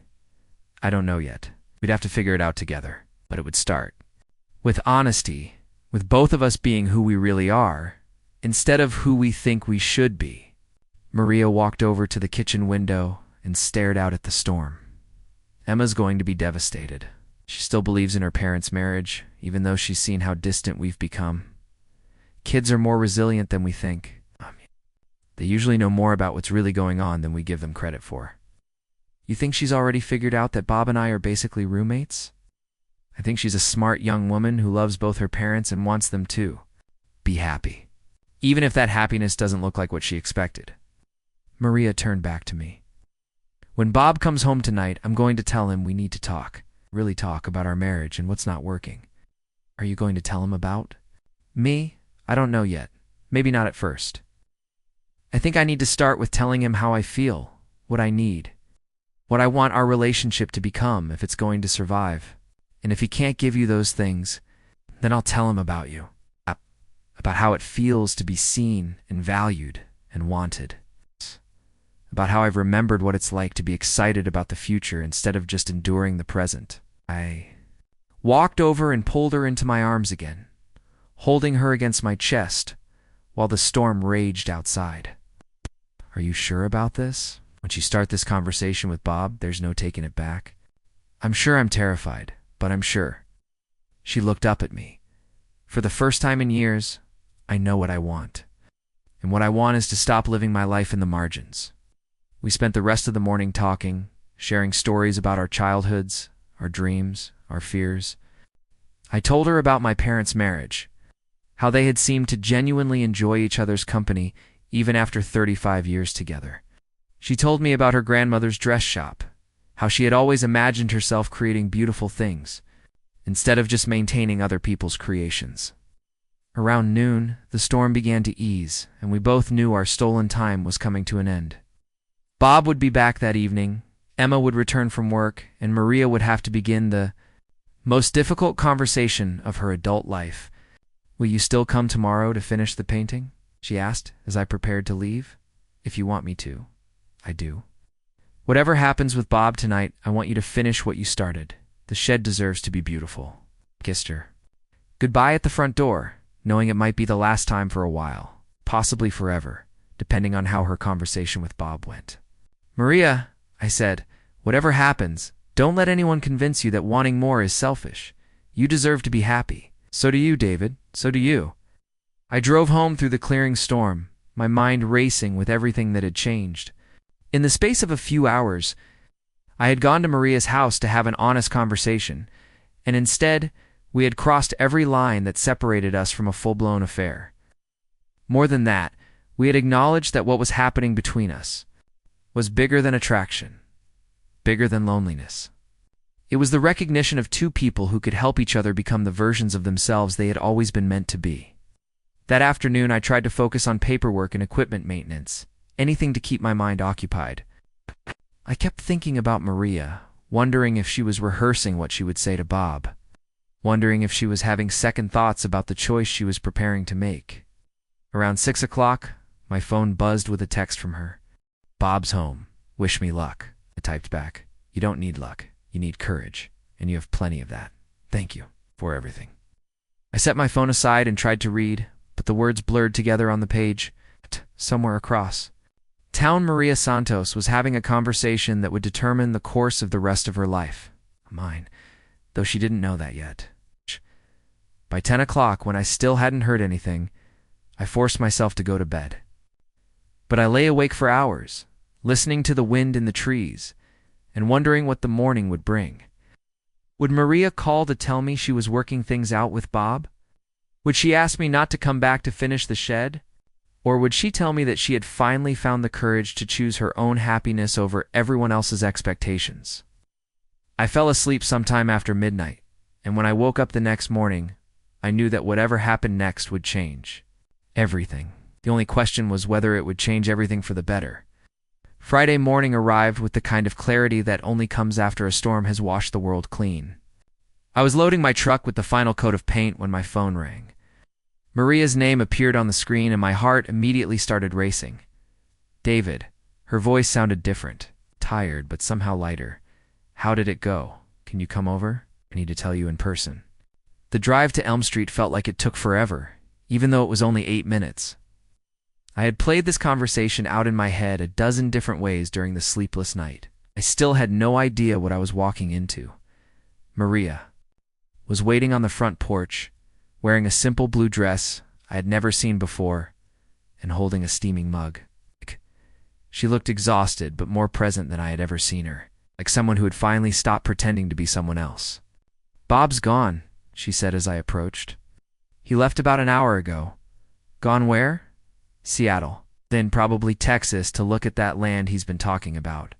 I don't know yet. We'd have to figure it out together, but it would start with honesty, with both of us being who we really are, instead of who we think we should be. Maria walked over to the kitchen window and stared out at the storm. Emma's going to be devastated. She still believes in her parents' marriage, even though she's seen how distant we've become. Kids are more resilient than we think. They usually know more about what's really going on than we give them credit for. You think she's already figured out that Bob and I are basically roommates? I think she's a smart young woman who loves both her parents and wants them to be happy, even if that happiness doesn't look like what she expected. Maria turned back to me. When Bob comes home tonight, I'm going to tell him we need to talk, really talk about our marriage and what's not working. Are you going to tell him about me? I don't know yet. Maybe not at first. I think I need to start with telling him how I feel, what I need, what I want our relationship to become if it's going to survive. And if he can't give you those things, then I'll tell him about you, about how it feels to be seen and valued and wanted, about how I've remembered what it's like to be excited about the future instead of just enduring the present. I walked over and pulled her into my arms again, holding her against my chest while the storm raged outside. Are you sure about this? Once you start this conversation with Bob, there's no taking it back. I'm sure I'm terrified, but I'm sure. She looked up at me. For the first time in years, I know what I want. And what I want is to stop living my life in the margins. We spent the rest of the morning talking, sharing stories about our childhoods, our dreams, our fears. I told her about my parents' marriage, how they had seemed to genuinely enjoy each other's company even after 35 years together. She told me about her grandmother's dress shop, how she had always imagined herself creating beautiful things, instead of just maintaining other people's creations. Around noon, the storm began to ease, and we both knew our stolen time was coming to an end. Bob would be back that evening, Emma would return from work, and Maria would have to begin the most difficult conversation of her adult life. Will you still come tomorrow to finish the painting? She asked as I prepared to leave. If you want me to, I do. Whatever happens with Bob tonight, I want you to finish what you started. The shed deserves to be beautiful. Kissed her. Goodbye at the front door, knowing it might be the last time for a while, possibly forever, depending on how her conversation with Bob went. Maria, I said, whatever happens, don't let anyone convince you that wanting more is selfish. You deserve to be happy. So do you, David. So do you. I drove home through the clearing storm, my mind racing with everything that had changed. In the space of a few hours, I had gone to Maria's house to have an honest conversation, and instead, we had crossed every line that separated us from a full-blown affair. More than that, we had acknowledged that what was happening between us was bigger than attraction, bigger than loneliness. It was the recognition of two people who could help each other become the versions of themselves they had always been meant to be. That afternoon, I tried to focus on paperwork and equipment maintenance, anything to keep my mind occupied. I kept thinking about Maria, wondering if she was rehearsing what she would say to Bob, wondering if she was having second thoughts about the choice she was preparing to make. Around 6 o'clock, my phone buzzed with a text from her. Bob's home. Wish me luck. I typed back. You don't need luck. You need courage, and you have plenty of that. Thank you for everything. I set my phone aside and tried to read, but the words blurred together on the page, somewhere across. Town Maria Santos was having a conversation that would determine the course of the rest of her life. Mine, though she didn't know that yet. By 10 o'clock, when I still hadn't heard anything, I forced myself to go to bed. But I lay awake for hours, listening to the wind in the trees, and wondering what the morning would bring. Would Maria call to tell me she was working things out with Bob? Would she ask me not to come back to finish the shed? Or would she tell me that she had finally found the courage to choose her own happiness over everyone else's expectations? I fell asleep sometime after midnight, and when I woke up the next morning, I knew that whatever happened next would change everything. The only question was whether it would change everything for the better. Friday morning arrived with the kind of clarity that only comes after a storm has washed the world clean. I was loading my truck with the final coat of paint when my phone rang. Maria's name appeared on the screen and my heart immediately started racing. David. Her voice sounded different, tired but somehow lighter. How did it go? Can you come over? I need to tell you in person. The drive to Elm Street felt like it took forever, even though it was only 8 minutes. I had played this conversation out in my head a dozen different ways during the sleepless night. I still had no idea what I was walking into. Maria was waiting on the front porch, wearing a simple blue dress I had never seen before, and holding a steaming mug. She looked exhausted but more present than I had ever seen her, like someone who had finally stopped pretending to be someone else. "Bob's gone," she said as I approached. "He left about an hour ago." "Gone where?" "Seattle. Then probably Texas to look at that land he's been talking about."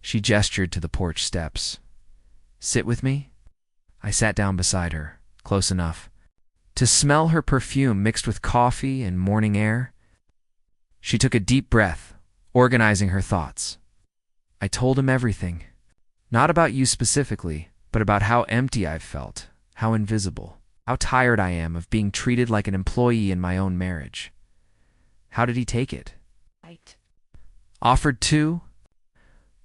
She gestured to the porch steps. "Sit with me?" I sat down beside her, close enough to smell her perfume mixed with coffee and morning air. She took a deep breath, organizing her thoughts. I told him everything. Not about you specifically, but about how empty I've felt, how invisible, how tired I am of being treated like an employee in my own marriage. How did he take it? Right. Offered to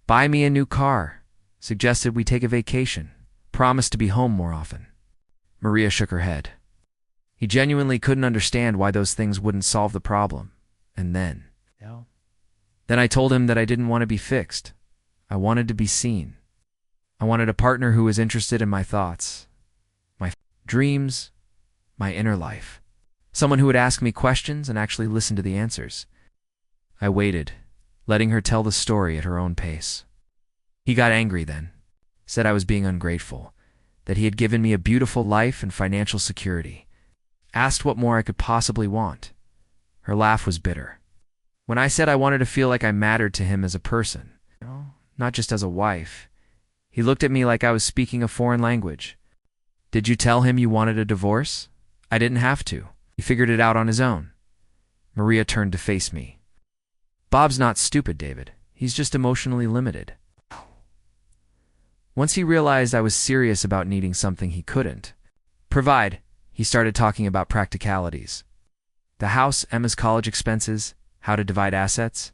buy me a new car, suggested we take a vacation, promised to be home more often. Maria shook her head. He genuinely couldn't understand why those things wouldn't solve the problem. And then I told him that I didn't want to be fixed. I wanted to be seen. I wanted a partner who was interested in my thoughts, my dreams, my inner life. Someone who would ask me questions and actually listen to the answers. I waited, letting her tell the story at her own pace. He got angry then, said I was being ungrateful, that he had given me a beautiful life and financial security, asked what more I could possibly want. Her laugh was bitter. When I said I wanted to feel like I mattered to him as a person, not just as a wife, he looked at me like I was speaking a foreign language. "Did you tell him you wanted a divorce?" "I didn't have to. He figured it out on his own." Maria turned to face me. "Bob's not stupid, David. He's just emotionally limited." Once he realized I was serious about needing something he couldn't provide, he started talking about practicalities. The house, Emma's college expenses, how to divide assets.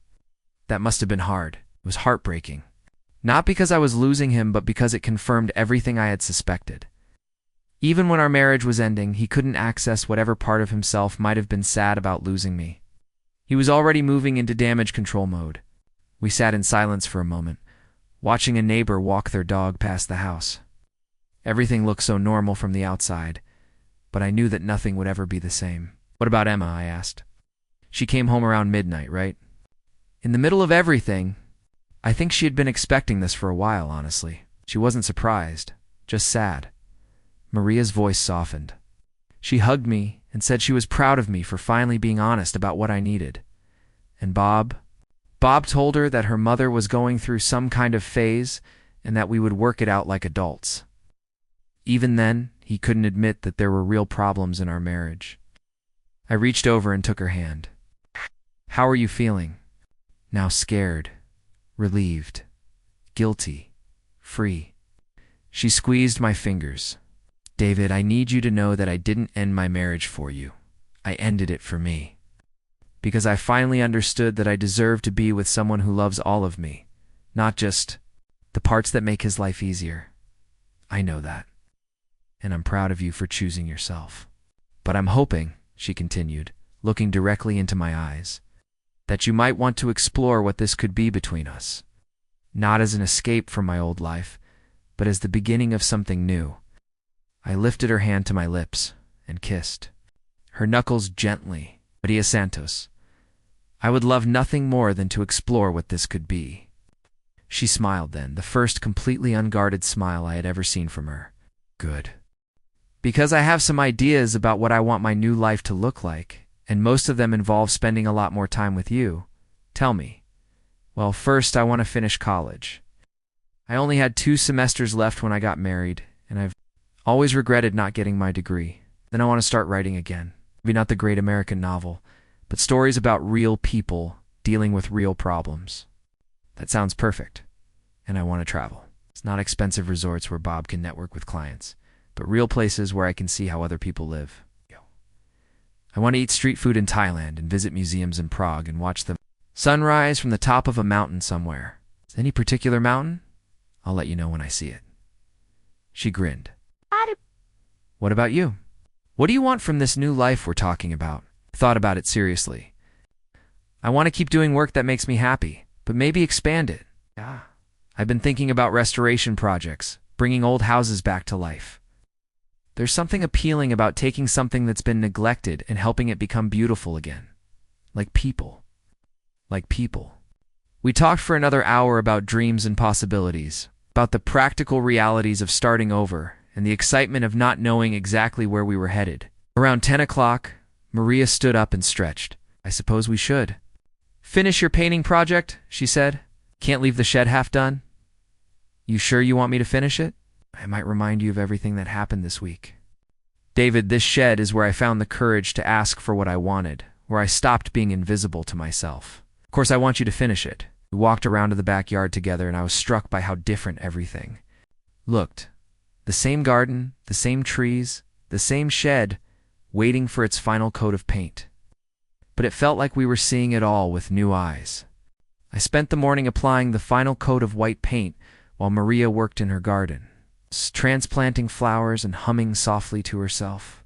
That must have been hard. It was heartbreaking. Not because I was losing him, but because it confirmed everything I had suspected. Even when our marriage was ending, he couldn't access whatever part of himself might have been sad about losing me. He was already moving into damage control mode. We sat in silence for a moment, watching a neighbor walk their dog past the house. Everything looked so normal from the outside, but I knew that nothing would ever be the same. "What about Emma?" I asked. "She came home around midnight, right?" "In the middle of everything." I think she had been expecting this for a while, honestly. She wasn't surprised, just sad. Maria's voice softened. She hugged me and said she was proud of me for finally being honest about what I needed. And Bob told her that her mother was going through some kind of phase and that we would work it out like adults. Even then, he couldn't admit that there were real problems in our marriage. I reached over and took her hand. "How are you feeling?" Now scared, relieved, guilty, free. She squeezed my fingers. "David, I need you to know that I didn't end my marriage for you. I ended it for me. Because I finally understood that I deserve to be with someone who loves all of me, not just the parts that make his life easier. I know that. And I'm proud of you for choosing yourself. But I'm hoping," she continued, looking directly into my eyes, that you might want to explore what this could be between us. Not as an escape from my old life, but as the beginning of something new. I lifted her hand to my lips and kissed her knuckles gently. Maria Santos. I would love nothing more than to explore what this could be. She smiled then, the first completely unguarded smile I had ever seen from her. Good. Because I have some ideas about what I want my new life to look like, and most of them involve spending a lot more time with you. Tell me. Well, first I want to finish college. I only had 2 semesters left when I got married, and I've always regretted not getting my degree. Then I want to start writing again. Maybe not the great American novel, but stories about real people dealing with real problems. That sounds perfect. And I want to travel. It's not expensive resorts where Bob can network with clients, but real places where I can see how other people live. I want to eat street food in Thailand and visit museums in Prague and watch the sunrise from the top of a mountain somewhere. Any particular mountain? I'll let you know when I see it. She grinned. What about you? What do you want from this new life we're talking about? I thought about it seriously. I want to keep doing work that makes me happy, but maybe expand it. Yeah. I've been thinking about restoration projects, bringing old houses back to life. There's something appealing about taking something that's been neglected and helping it become beautiful again. Like people. Like people. We talked for another hour about dreams and possibilities, about the practical realities of starting over, and the excitement of not knowing exactly where we were headed. Around 10 o'clock, Maria stood up and stretched. I suppose we should. Finish your painting project, she said. Can't leave the shed half done. You sure you want me to finish it? I might remind you of everything that happened this week. David, this shed is where I found the courage to ask for what I wanted, where I stopped being invisible to myself. Of course, I want you to finish it. We walked around to the backyard together, and I was struck by how different everything looked. The same garden, the same trees, the same shed, waiting for its final coat of paint. But it felt like we were seeing it all with new eyes. I spent the morning applying the final coat of white paint while Maria worked in her garden, transplanting flowers and humming softly to herself.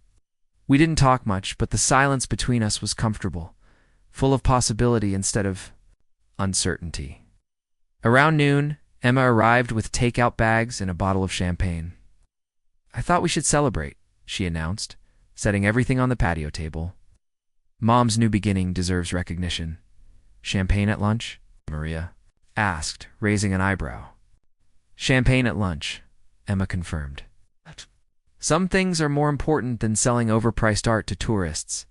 We didn't talk much, but the silence between us was comfortable, full of possibility instead of uncertainty. Around noon, Emma arrived with takeout bags and a bottle of champagne. I thought we should celebrate, she announced, setting everything on the patio table. Mom's new beginning deserves recognition. Champagne at lunch? Maria asked, raising an eyebrow. Champagne at lunch, Emma confirmed. Some things are more important than selling overpriced art to tourists.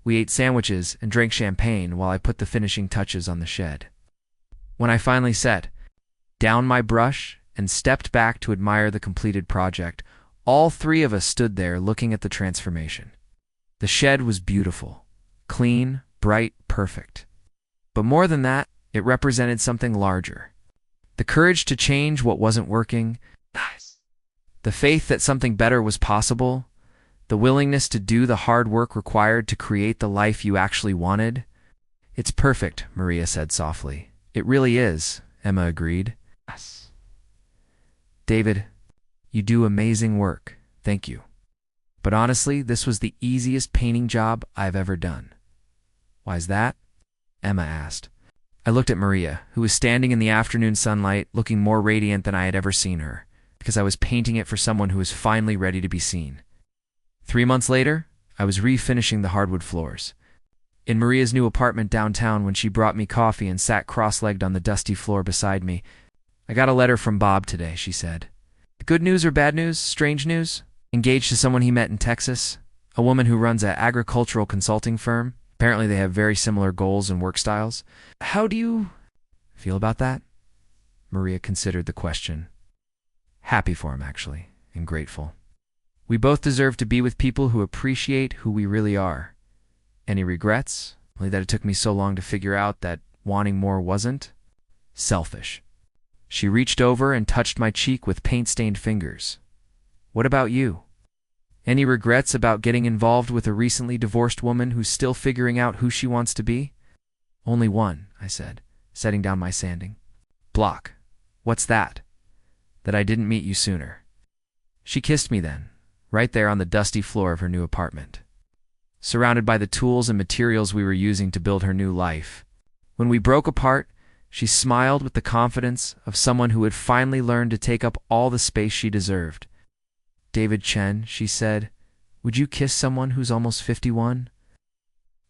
We ate sandwiches and drank champagne while I put the finishing touches on the shed. When I finally set down my brush and stepped back to admire the completed project, all 3 of us stood there looking at the transformation. The shed was beautiful, clean, bright, perfect. But more than that, it represented something larger. The courage to change what wasn't working, the faith that something better was possible, the willingness to do the hard work required to create the life you actually wanted. It's perfect, Maria said softly. It really is, Emma agreed. Yes. David, you do amazing work. Thank you. But honestly, this was the easiest painting job I've ever done. Why's that? Emma asked. I looked at Maria, who was standing in the afternoon sunlight, looking more radiant than I had ever seen her, because I was painting it for someone who was finally ready to be seen. 3 months later, I was refinishing the hardwood floors. In Maria's new apartment downtown, when she brought me coffee and sat cross-legged on the dusty floor beside me, I got a letter from Bob today, she said. Good news or bad news? Strange news? Engaged to someone he met in Texas, a woman who runs an agricultural consulting firm. Apparently they have very similar goals and work styles. How do you feel about that? Maria considered the question. Happy for him, actually, and grateful. We both deserve to be with people who appreciate who we really are. Any regrets? Only that it took me so long to figure out that wanting more wasn't selfish. She reached over and touched my cheek with paint-stained fingers. What about you? Any regrets about getting involved with a recently divorced woman who's still figuring out who she wants to be? Only one, I said, setting down my sanding. Block. What's that? That I didn't meet you sooner. She kissed me then, right there on the dusty floor of her new apartment. surrounded by the tools and materials we were using to build her new life. When we broke apart, she smiled with the confidence of someone who had finally learned to take up all the space she deserved. "David Chen," she said, "would you kiss someone who's almost 51?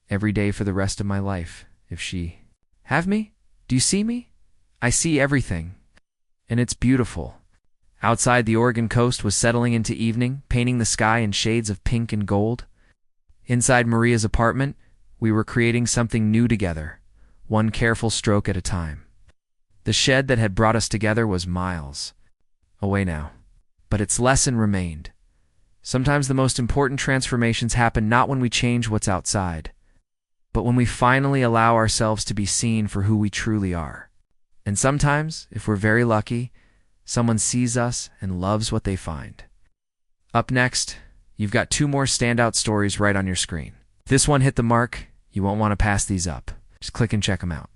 Every day for the rest of my life, if she... Have me? Do you see me? I see everything. And it's beautiful." Outside, the Oregon coast was settling into evening, painting the sky in shades of pink and gold. Inside Maria's apartment, we were creating something new together, one careful stroke at a time. The shed that had brought us together was miles away now, but its lesson remained. Sometimes the most important transformations happen not when we change what's outside, but when we finally allow ourselves to be seen for who we truly are. And sometimes, if we're very lucky, someone sees us and loves what they find. Up next, you've got 2 more standout stories right on your screen. If this one hit the mark, you won't want to pass these up. Just click and check them out.